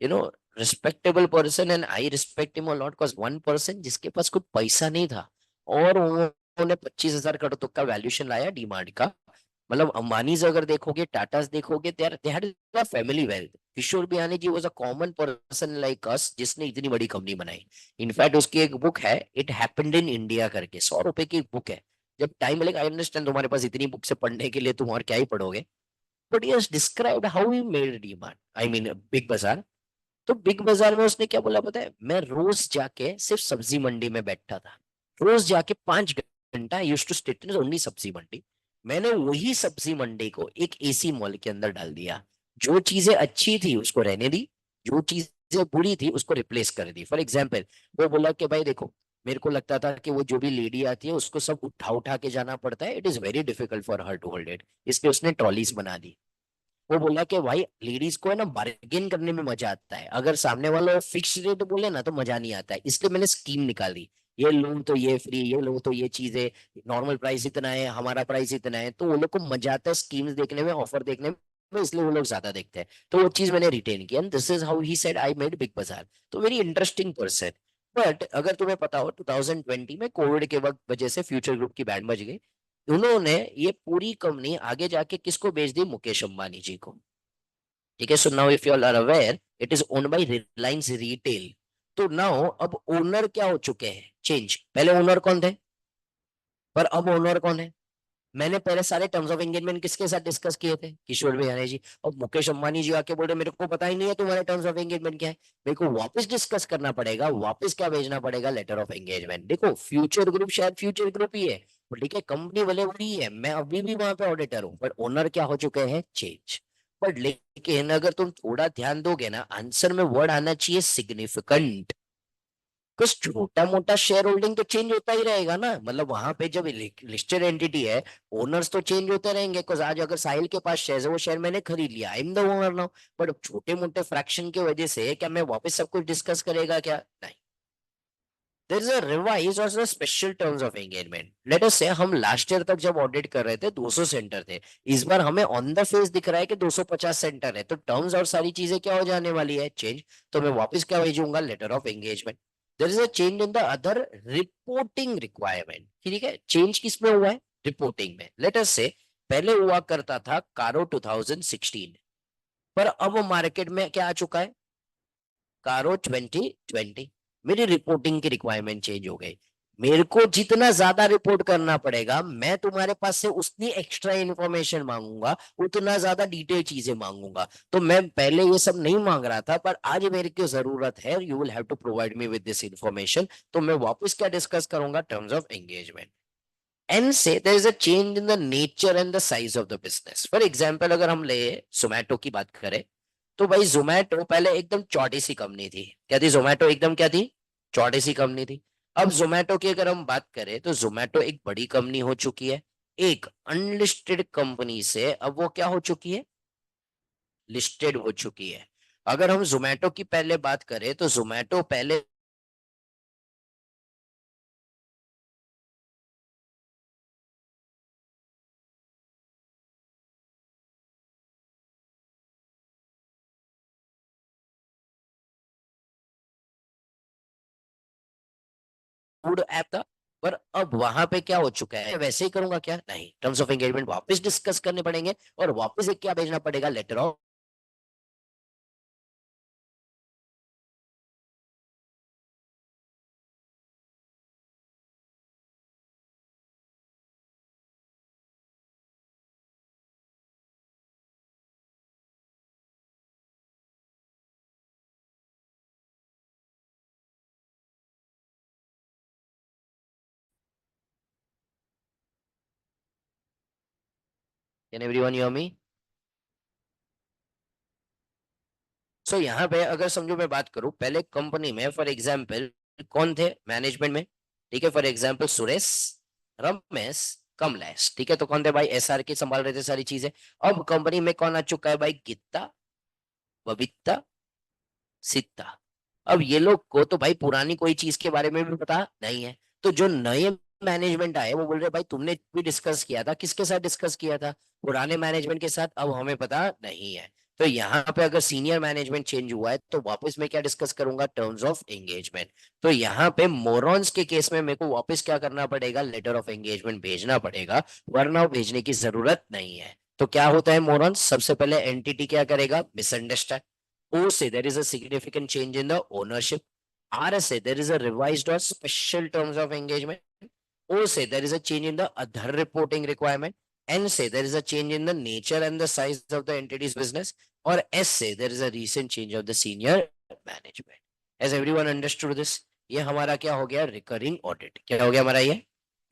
you know respectable person, and I respect him a lot, because one person जिसके पास कोई पैसा नहीं था और उन्होंने 25,000 करोड़ तक का वैल्यूएशन लाया डीमार्ट का। मतलब अंबानीज अगर देखोगे, टाटास देखोगे, they had family wealth. Kishore Biyani ji was a common person like us, जिसने इतनी बड़ी कंपनी बनाई। इनफैक्ट उसकी एक बुक है, इट हैपेंड इन इंडिया करके, 100 रुपए की एक बुक है। जब टाइम मिलेगा, आई अंडरस्टैंड तुम्हारे पास इतनी बुक से पढ़ने के लिए तुम और क्या ही पढ़ोगे, but he has described how he made DMart, I mean big बाजार। तो बिग बाजार में उसने क्या बोला पता है? मैं रोज जाके सिर्फ सब्जी मंडी में बैठता था, रोज जाके 5 घंटा यूज टू स्टेट ओनली सब्जी मंडी। मैंने वही सब्जी मंडी को एक एसी मॉल के अंदर डाल दिया। जो चीजें अच्छी थी उसको रहने दी, जो चीजें बुरी थी उसको रिप्लेस कर दी। फॉर एग्जाम्पल, वो बोला कि भाई देखो, मेरे को लगता था कि वो जो भी लेडी आती है उसको सब उठा उठा के जाना पड़ता है, it is very difficult for her to hold it, इसलिए उसने ट्रॉलीज बना दी। वो बोला कि भाई लेडीज को है ना बार्गेन करने में मजा आता है, अगर सामने वाला फिक्स रेट बोले ना तो मजा नहीं आता है, इसलिए मैंने स्कीम निकाली। ये लो तो ये फ्री, ये लो तो ये चीजें, नॉर्मल प्राइस इतना है, हमारा प्राइस इतना है, तो वो लोग को मजा आता है स्कीम्स देखने में, ऑफर देखने में, इसलिए वो लोग ज्यादा देखते हैं। तो वो चीज मैंने रिटेन की, and this is how he said I made big बाजार। तो वेरी इंटरेस्टिंग पर्सन। बट अगर तुम्हें पता हो, 2020 में कोविड के वक्त वजह से फ्यूचर ग्रुप की बैंड बज गई। उन्होंने ये पूरी कंपनी आगे जाके किसको बेच दी? मुकेश अंबानी जी को। ठीक है, so now if you are aware, it is owned by Reliance Retail. तो नाउ अब ओनर क्या हो चुके हैं? चेंज। पहले ओनर कौन थे, पर अब ओनर कौन है? मैंने पहले सारे टर्म्स ऑफ एंगेजमेंट किसके साथ डिस्कस किए थे? किशोर बियानी जी। और मुकेश अंबानी जी आके बोल रहे मेरे को पता ही नहीं है तुम्हारे टर्म्स ऑफ एंगेजमेंट क्या है। मेरे को वापस डिस्कस करना पड़ेगा, वापस क्या भेजना पड़ेगा? Letter of engagement. देखो, फ्यूचर ग्रुप शायद फ्यूचर ग्रुप ही है, पर ठीक है, कंपनी वाले वही है, मैं अभी भी वहां पे ऑडिटर हूँ, पर ओनर क्या हो चुके हैं? चेंज। बट लेकिन अगर तुम थोड़ा ध्यान दोगे ना, आंसर में वर्ड आना चाहिए सिग्निफिकेंट। कुछ छोटा मोटा शेयर होल्डिंग तो चेंज होता ही रहेगा ना, मतलब वहां पे जब लिस्टेड एंटिटी है, ओनर्स तो चेंज होते रहेंगे। बिकॉज आज अगर साहिल के पास शेयर है, वो शेयर मैंने खरीद लिया, I am the owner now. But छोटे मोटे फ्रैक्शन की वजह से क्या मैं वापस सब कुछ डिस्कस करेगा क्या? नहीं। देयर इज अ रिवाइज और special terms of engagement. Late us से हम लास्ट ईयर तक जब ऑडिट कर रहे थे 200 सेंटर थे, इस बार हमें ऑन द फेस दिख रहा है कि 250 सेंटर है, तो टर्म्स और सारी चीजें क्या हो जाने वाली है? चेंज। तो मैं वापस क्या भेजूंगा? Letter of engagement. There is a change in the other reporting requirement. ठीक है, चेंज किस में हुआ है? रिपोर्टिंग में। लेट अस से पहले हुआ करता था कारो 2016, पर अब मार्केट में क्या आ चुका है? कारो 2020। मेरी रिपोर्टिंग की रिक्वायरमेंट चेंज हो गई। मेरे को जितना ज्यादा रिपोर्ट करना पड़ेगा, मैं तुम्हारे पास से उतनी एक्स्ट्रा इन्फॉर्मेशन मांगूंगा, उतना ज्यादा डिटेल चीजें मांगूंगा। तो मैं पहले ये सब नहीं मांग रहा था, पर आज मेरे को जरूरत है, you will have to provide me with this information. तो मैं वापस क्या डिस्कस करूंगा, terms of engagement. And say there is a change in the nature and the size of the business. For example अगर हम ले जोमैटो की बात करें, तो भाई जोमैटो पहले एकदम छोटी सी कंपनी थी। क्या थी जोमैटो? एकदम क्या थी? छोटी सी कंपनी थी। अब जोमैटो की अगर हम बात करें तो जोमैटो एक बड़ी कंपनी हो चुकी है। एक अनलिस्टेड कंपनी से अब वो क्या हो चुकी है, लिस्टेड हो चुकी है। अगर हम जोमैटो की पहले बात करें तो जोमैटो पहले फूड ऐप था, पर अब वहां पे क्या हो चुका है, वैसे ही करूंगा क्या? नहीं, टर्म्स ऑफ एंगेजमेंट वापस डिस्कस करने पड़ेंगे, और वापस एक क्या भेजना पड़ेगा, letter of. Can everyone hear me? So यहाँ पे अगर समझो मैं बात करूं, पहले कंपनी में फॉर एग्जाम्पल कौन थे मैनेजमेंट में? ठीक है, फॉर एग्जाम्पल सुरेश, रमेश, कमलेश। ठीक है, तो कौन थे भाई? एसआर के संभाल रहे थे सारी चीजें। अब कंपनी में कौन आ चुका है भाई? गीता, बबीता, सीता। अब ये लोग को तो भाई पुरानी कोई चीज के बारे में भी पता नहीं है। तो जो नए मैनेजमेंट आए वो बोल रहे भाई तुमने भी डिस्कस किया था, किसके साथ डिस्कस किया था? पुराने मैनेजमेंट के साथ, अब हमें पता नहीं है। तो यहाँ पे अगर सीनियर मैनेजमेंट चेंज हुआ है तो वापस मैं क्या डिस्कस करूंगा, टर्म्स ऑफ एंगेजमेंट। तो यहाँ पे मोरॉन्स के केस में मेरे को वापस क्या करना पड़ेगा, लेटर ऑफ एंगेजमेंट भेजना पड़ेगा, वरना भेजने की जरूरत नहीं है। तो क्या होता है मोरॉन्स, सबसे पहले एंटिटी क्या करेगा, misunderstand. O say there is a significant change in the ownership. R say there is a revised or special terms of engagement. O say there is a change in the other reporting requirement. N say there is a change in the nature and the size of the entity's business. Or S say there is a recent change of the senior management. Has everyone understood this? ये हमारा क्या हो गया, रिकरिंग ऑडिट। क्या हो गया हमारा ये,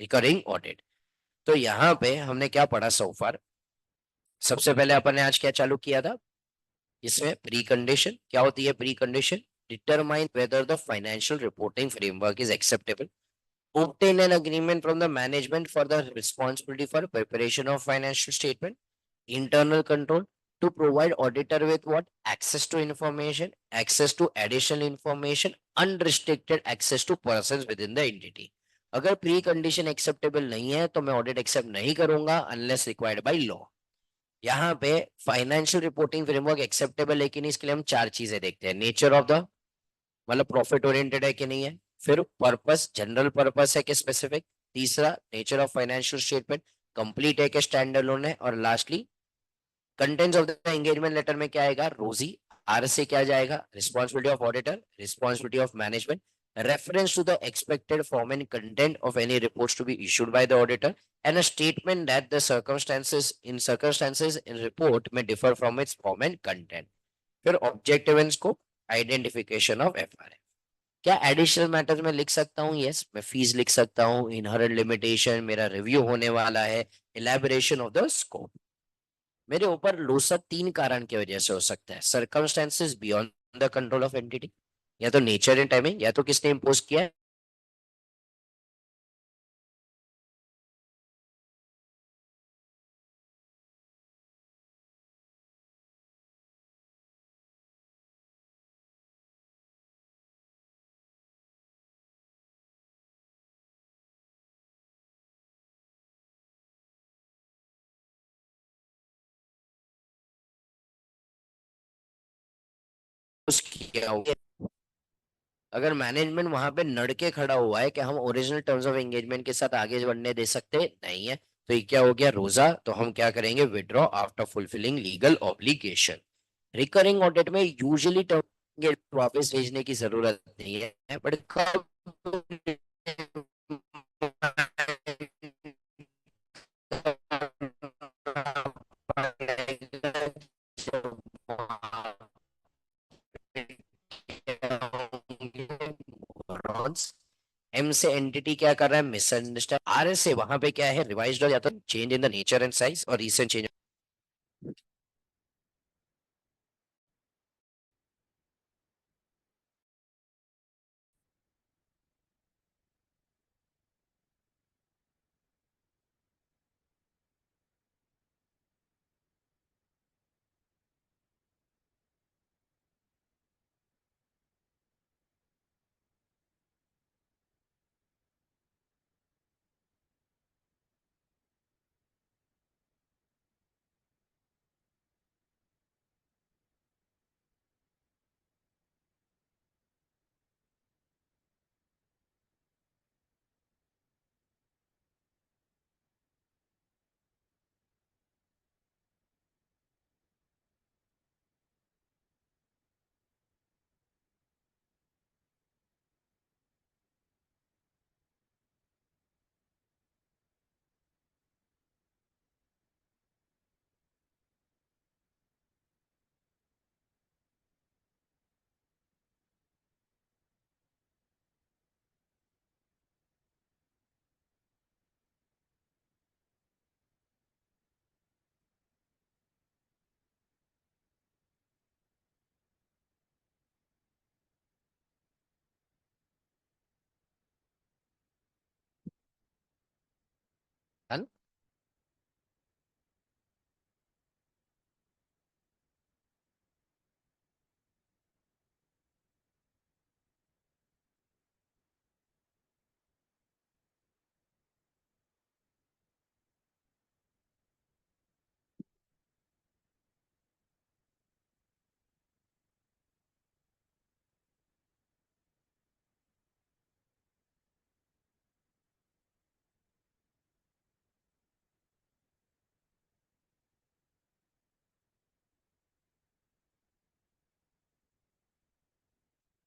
रिकरिंग ऑडिट। तो यहाँ पे हमने क्या पढ़ा सो फार? सबसे पहले अपन ने आज क्या चालू किया था, इसमें प्री कंडीशन क्या होती है, pre condition determine whether the financial reporting framework is acceptable, obtain an agreement from the management for the responsibility for preparation of financial statement, internal control to provide auditor with what, access to information, access to additional information, unrestricted access to persons within the entity। अगर प्री कंडीशन एक्सेप्टेबल नहीं है तो मैं ऑडिट एक्सेप्ट नहीं करूंगा अनलेस रिक्वायर्ड बाय लॉ। यहाँ पे फाइनेंशियल रिपोर्टिंग फ्रेमवर्क एक्सेप्टेबल, लेकिन इसके लिए हम चार चीजें देखते हैं। नेचर ऑफ द, मतलब प्रॉफिट ओरिएंटेड है कि नहीं है। फिर पर्पस, जनरल पर्पस है कि स्पेसिफिक। तीसरा, nature of financial statement complete है कि स्टैंड अलोन है। और lastly, contents of the engagement letter में क्या आएगा, रोजी। आर से क्या जाएगा, responsibility of auditor, responsibility of management, reference to the expected form and content of any reports to be issued by the auditor, and a statement that the circumstances in report may differ from its form and content। फिर objective and scope, identification of FRF. क्या एडिशनल मैटर्स में लिख सकता हूँ? यस, मैं फीस लिख सकता हूँ, इनहरेंट लिमिटेशन, मेरा रिव्यू होने वाला है, इलेबोरेशन ऑफ द स्कोप। मेरे ऊपर लोसा तीन कारण की वजह से हो सकता है, circumstances beyond the control of entity, या तो नेचर एंड टाइमिंग, या तो किसने इम्पोज किया है, किया होगा। अगर मैनेजमेंट वहां पे नड़ के खड़ा हुआ है कि हम ओरिजिनल टर्म्स ऑफ एंगेजमेंट के साथ आगे बढ़ने दे सकते नहीं है, तो ये क्या हो गया, रोजा। तो हम क्या करेंगे, withdraw after fulfilling legal obligation. Recurring audit में यूजुअली टर्म वापस भेजने की जरूरत नहीं है, बट कब एम से एंटिटी क्या कर रहा है, मिसअंडरस्टैंड। आर एस से वहां पे क्या है, रिवाइज्ड हो जाता है, change in the nature and size, और रीसेंट चेंज।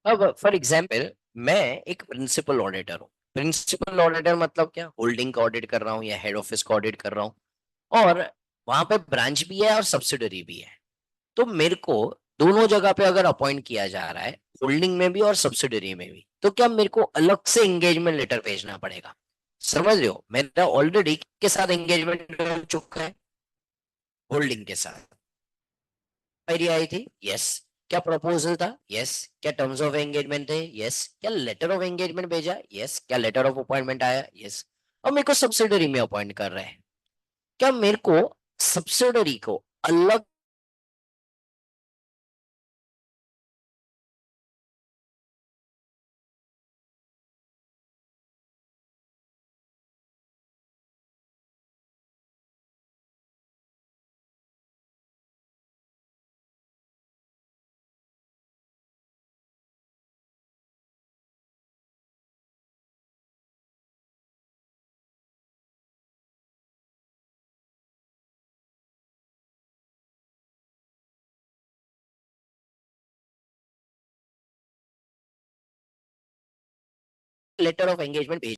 अब फॉर एग्जाम्पल, मैं एक प्रिंसिपल ऑडिटर हूँ। प्रिंसिपल ऑडिटर मतलब क्या, होल्डिंग का ऑडिट कर रहा हूँ या हेड ऑफिस का ऑडिट कर रहा हूँ, और वहां पे ब्रांच भी है और सब्सिडरी भी है। तो मेरे को दोनों जगह पे अगर अपॉइंट किया जा रहा है, होल्डिंग में भी और सब्सिडरी में भी, तो क्या मेरे को अलग से एंगेजमेंट लेटर भेजना पड़ेगा? समझ रहे हो, मेरा ऑलरेडी के साथ एंगेजमेंट हो चुका है, होल्डिंग के साथ। क्वेरी आई थी, यस। क्या प्रपोजल था, यस। क्या टर्म्स ऑफ एंगेजमेंट थे, यस। क्या लेटर ऑफ एंगेजमेंट भेजा, यस। क्या लेटर ऑफ अपॉइंटमेंट आया, यस। और मेरे को सब्सिडरी में अपॉइंट कर रहे हैं, क्या मेरे को सब्सिडरी को अलग लेटर ऑफ एंगेजमेंट भेज?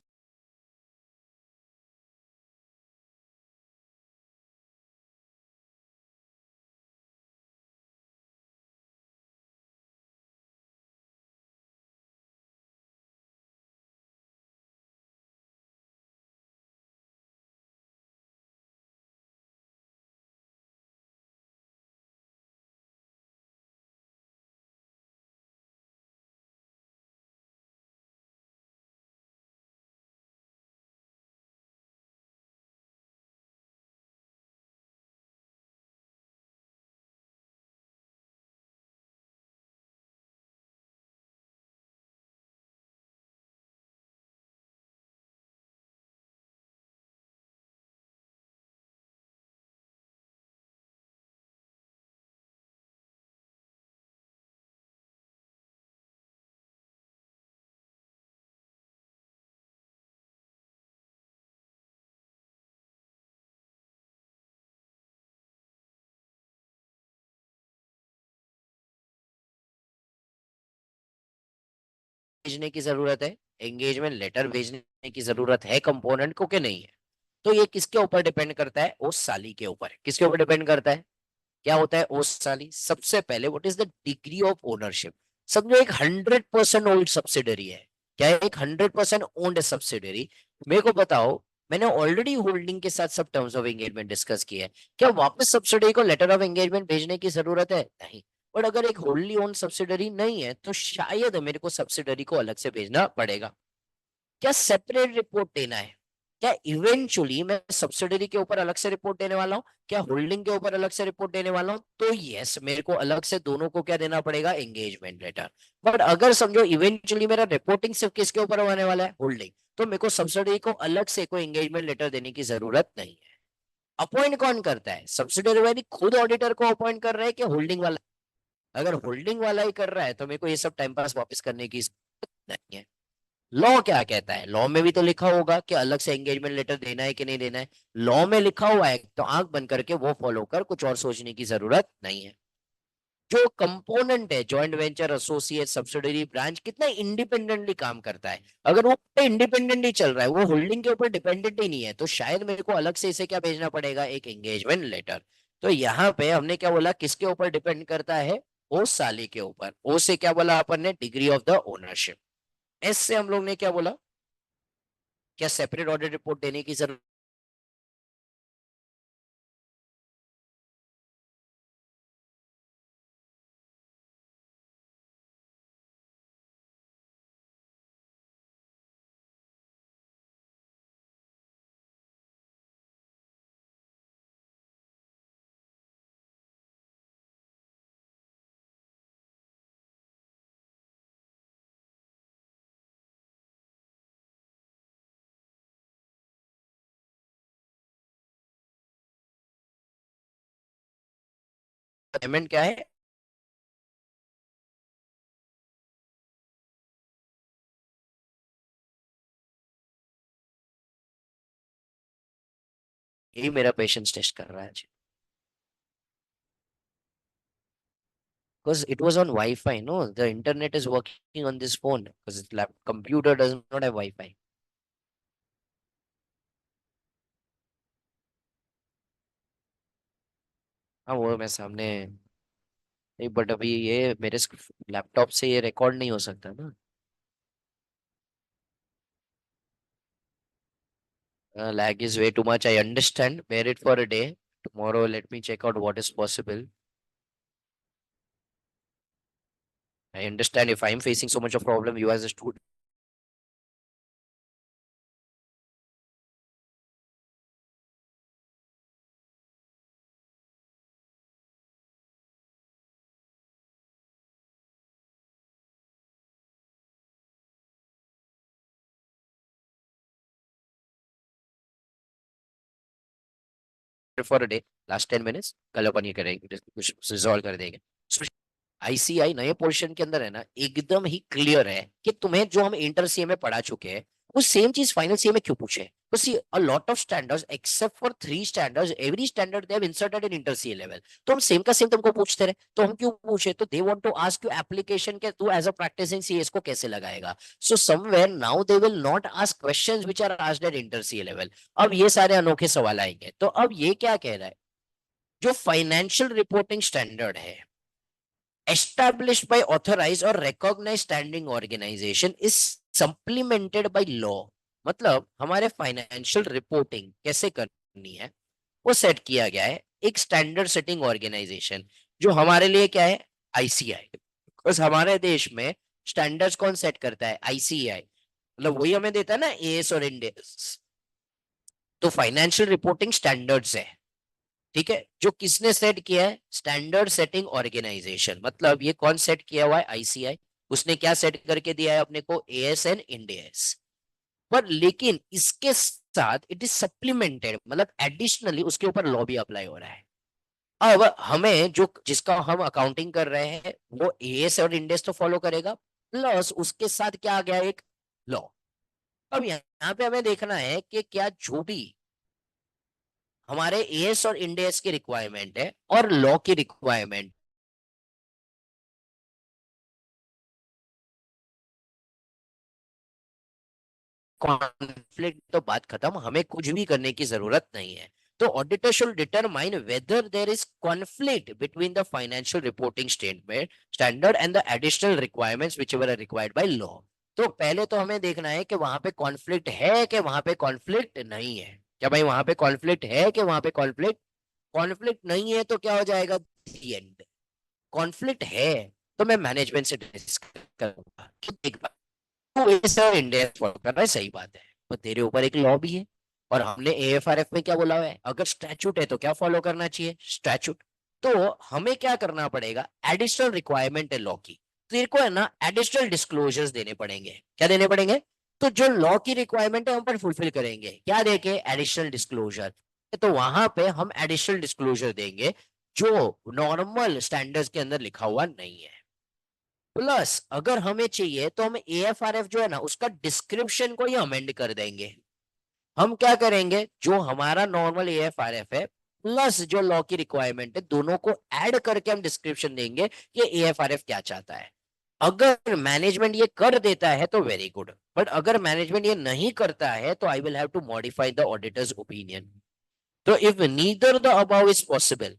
भेजने की जरूरत है, एंगेजमेंट लेटर भेजने की जरूरत है कंपोनेंट को कि नहीं है? तो ये किसके ऊपर डिपेंड करता है, ओस साली के ऊपर। किसके ऊपर डिपेंड करता है? क्या होता है ओस साली? सबसे पहले what is the degree of ownership. समझो एक 100% ओल्ड सब्सिडरी है, क्या एक 100% ओन्ड सब्सिडरी? मेरे को बताओ, मैंने ऑलरेडी होल्डिंग के साथ सब टर्म्स ऑफ एंगेजमेंट डिस्कस किए हैं, क्या वापस सब्सिडरी को लेटर ऑफ एंगेजमेंट भेजने की जरूरत है? नहीं। बट अगर एक होल्डली ओन्ड सब्सिडरी नहीं है तो शायद मेरे को सब्सिडरी को अलग से भेजना पड़ेगा। क्या सेपरेट रिपोर्ट देना है? क्या इवेंचुअली मैं सब्सिडरी के ऊपर अलग से रिपोर्ट देने वाला हूँ? क्या होल्डिंग के ऊपर अलग से रिपोर्ट देने वाला हूँ? तो यस, मेरे को अलग से दोनों को क्या देना पड़ेगा? Engagement letter. बट अगर समझो इवेंचुअली मेरा रिपोर्टिंग सिर्फ किसके ऊपर होने वाला है? होल्डिंग। तो मेरे को सब्सिडरी को अलग से कोई एंगेजमेंट लेटर देने की जरूरत नहीं है। अपॉइंट कौन करता है? सब्सिडरी वाली खुद ऑडिटर को अपॉइंट कर रहा है कि होल्डिंग वाला? अगर होल्डिंग वाला ही कर रहा है तो मेरे को ये सब टाइम पास वापस करने की जरूरत नहीं है। लॉ क्या कहता है? लॉ में भी तो लिखा होगा कि अलग से एंगेजमेंट लेटर देना है कि नहीं देना है। लॉ में लिखा हुआ है तो आंख बंद करके वो फॉलो कर, कुछ और सोचने की जरूरत नहीं है। जो कंपोनेंट है, joint venture, associate, subsidiary, branch, कितना इंडिपेंडेंटली काम करता है। अगर वो इंडिपेंडेंटली चल रहा है, वो होल्डिंग के ऊपर डिपेंडेंट ही नहीं है, तो शायद मेरे को अलग से इसे क्या भेजना पड़ेगा? एक एंगेजमेंट लेटर। तो यहाँ पे हमने क्या बोला? किसके ऊपर डिपेंड करता है? ओ साली के ऊपर। ओ से क्या बोला अपन ने? Degree of the ownership. S से हम लोग ने क्या बोला? क्या सेपरेट ऑडिट रिपोर्ट देने की जरूरत? पेमेंट क्या है? यही मेरा पेशेंस टेस्ट कर रहा है जी। Because it was on Wi-Fi, no? The internet is working on this phone because its lap computer does not have Wi-Fi. हाँ, वो मैं सामने। नहीं, बट अभी ये मेरे लैपटॉप से ये रिकॉर्ड नहीं हो सकता ना। Lag is way too much. I understand. Bear it for a day. Tomorrow, let me check out what is possible. I understand if I'm facing so much of problem, you as a student. For a day, last 10 minutes, कल अपन ये करेंगे, कुछ रिजॉल्व कर देंगे। आईसीआई नए पोर्शन के अंदर है ना, एकदम ही क्लियर है कि तुम्हें जो हम इंटर सीए में पढ़ा चुके हैं वो सेम चीज फाइनल सीए में क्यों पूछे। तो see a lot of standards except for 3 standards, every standard they have inserted in inter CA level. तो हम सेम का सेम तुमको पूछते रहे तो हम क्यों पूछे? तो they want to ask you application के तू एज अ प्रैक्टिसिंग सीएस को कैसे लगाएगा। So somewhere now they will not ask questions which are asked at inter CA level. अब ये सारे अनोखे सवाल आएंगे। तो अब ये क्या कह रहा है? जो फाइनेंशियल रिपोर्टिंग स्टैंडर्ड है established by authorized or recognized standing organization is supplemented by law। मतलब हमारे फाइनेंशियल रिपोर्टिंग कैसे करनी है वो सेट किया गया है एक स्टैंडर्ड सेटिंग ऑर्गेनाइजेशन, जो हमारे लिए क्या है? आईसीआई। बस हमारे देश में स्टैंडर्ड्स कौन सेट करता है? आईसीआई। मतलब वही हमें देता है ना एएस और इंडेस। तो फाइनेंशियल रिपोर्टिंग स्टैंडर्ड्स है, ठीक है, जो किसने सेट किया है? Standard setting organisation. मतलब ये कौन सेट किया हुआ है? आईसीआई। उसने क्या सेट करके दिया है अपने को? एएस एंड इंडेस। पर लेकिन इसके साथ इट इज सप्लीमेंटेड, मतलब एडिशनली उसके ऊपर लॉ भी अप्लाई हो रहा है। अब हमें जो जिसका हम अकाउंटिंग कर रहे हैं वो एएस और इंडेस तो फॉलो करेगा, प्लस उसके साथ क्या आ गया? एक लॉ। अब यहाँ पे हमें देखना है कि क्या जो भी हमारे एएस और इंडेस की रिक्वायरमेंट है और लॉ की रिक्वायरमेंट, कॉन्फ्लिक्ट तो बात खत्म, हमें कुछ भी करने की जरूरत नहीं है। तो auditor should determine whether there is conflict between the financial reporting statement standard and the additional requirements which are required by law. तो पहले तो हमें देखना है कि वहां पे कॉन्फ्लिक्ट है कि वहां पे कॉन्फ्लिक्ट नहीं है। क्या भाई वहां पे कॉन्फ्लिक्ट है कि वहां पे कॉन्फ्लिक्ट, कॉन्फ्लिक्ट नहीं है तो क्या हो जाएगा, एंड। कॉन्फ्लिक्ट है तो मैं मैनेजमेंट से डिस्कस करूंगा कि देख भाई सर इंडिया फॉलो कर रहा है, सही बात है, तो तेरे ऊपर एक लॉ भी है और हमने एएफआरएफ में क्या बोला हुआ है, अगर स्टैच्यूट है तो क्या फॉलो करना चाहिए, स्टैच्यूट। तो हमें क्या करना पड़ेगा, एडिशनल रिक्वायरमेंट है लॉ की, तेरे को है ना एडिशनल डिस्क्लोजर्स देने पड़ेंगे। क्या देने पड़ेंगे, तो जो लॉ की रिक्वायरमेंट है हम पर फुलफिल करेंगे, क्या देके, एडिशनल डिस्क्लोजर। तो वहां पे हम एडिशनल डिस्क्लोजर देंगे जो नॉर्मल स्टैंडर्ड्स के अंदर लिखा हुआ नहीं है। प्लस अगर हमें चाहिए तो हम एएफआरएफ जो है ना उसका डिस्क्रिप्शन को ही अमेंड कर देंगे। हम क्या करेंगे, जो हमारा नॉर्मल एएफआरएफ है प्लस जो लॉ की रिक्वायरमेंट है दोनों को ऐड करके हम डिस्क्रिप्शन देंगे कि एएफआरएफ क्या चाहता है। अगर मैनेजमेंट ये कर देता है तो वेरी गुड, बट अगर मैनेजमेंट ये नहीं करता है तो I will have to modify the auditor's opinion. तो if neither the above is possible,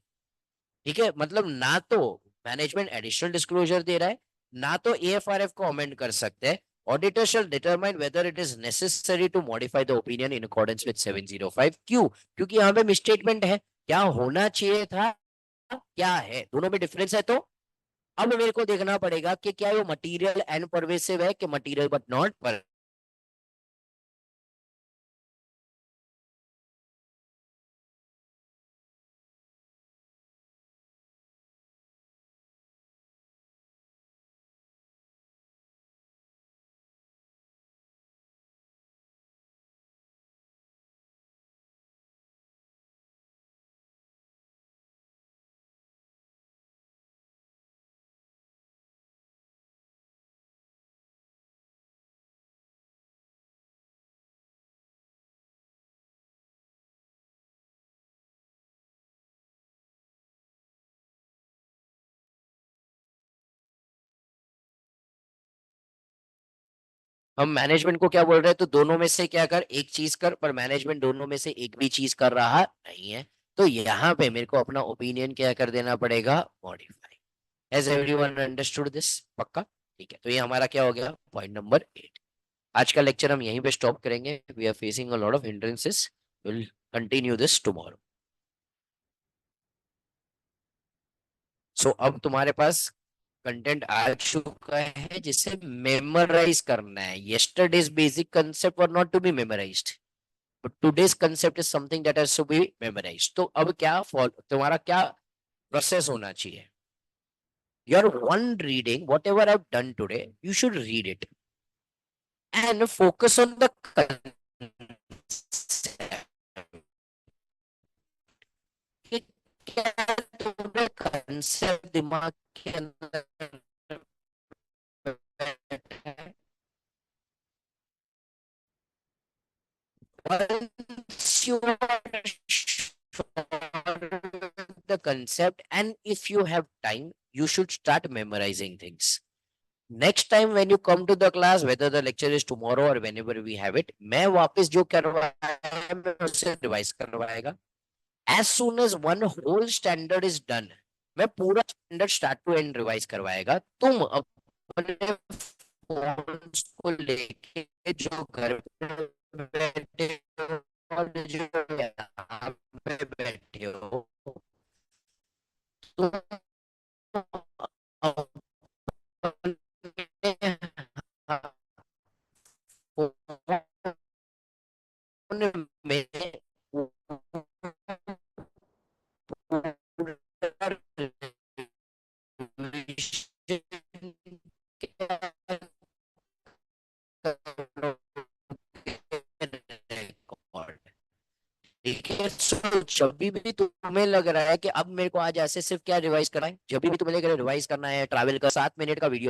ठीक है, मतलब ना तो मैनेजमेंट एडिशनल डिस्क्लोजर दे रहा है ना तो एएफआरएफ को अमेंड कर सकते हैं, auditor shall determine whether it is necessary to modify the opinion in accordance with 705। क्यों, क्योंकि यहाँ पे मिसस्टेटमेंट है, क्या होना चाहिए था क्या है, दोनों में डिफरेंस है। तो अब मेरे को देखना पड़ेगा कि क्या वो मटेरियल एंड परवेसिव है कि मटेरियल बट नॉट पर। हम मैनेजमेंट को क्या बोल रहे हैं, तो दोनों में से क्या कर, एक चीज कर, पर मैनेजमेंट दोनों में से एक भी चीज कर रहा नहीं है। तो यहाँ पे मेरे को अपना ओपिनियन क्या कर देना पड़ेगा, modify. Has everyone understood this, पक्का, ठीक है। तो ये हमारा क्या हो गया, पॉइंट नंबर 8। आज का लेक्चर हम यहीं पे स्टॉप करेंगे, we are facing a lot of hindrances, will continue this tomorrow. So अब तुम्हारे पास कंटेंट आ चुका है जिसे मेमोराइज करना है। Yesterday's basic concept were not to be memorised, but today's concept is something that has to be memorised. तो अब क्या तुम्हारा क्या प्रोसेस होना चाहिए, your one reading, whatever I've done today, you should read it and focus on the concept. कि क्या तुम्हें concept दिमाग के अंदर बैठा है? Once you are sure the concept and if you have time, you should start memorizing things. Next time when you come to the class, whether the lecture is tomorrow और व्हेनेवर वी हैव इट, मैं वापस जो करवाया है मैं उससे रिवाइज करवाएगा। As soon as one whole standard is done, मैं पूरा standard start to end revise करवाएगा। तुम अपने फोन्स को लेके जो घर पे बैठे हो और जो यहाँ पे बैठे हो, तुम अपने में ठीक है। सो जब भी तुम्हें लग रहा है कि अब मेरे को आज ऐसे सिर्फ क्या रिवाइज करना है, जब भी तुम्हें लग रहा है रिवाइज करना है, ट्रैवल का 7 मिनट का वीडियो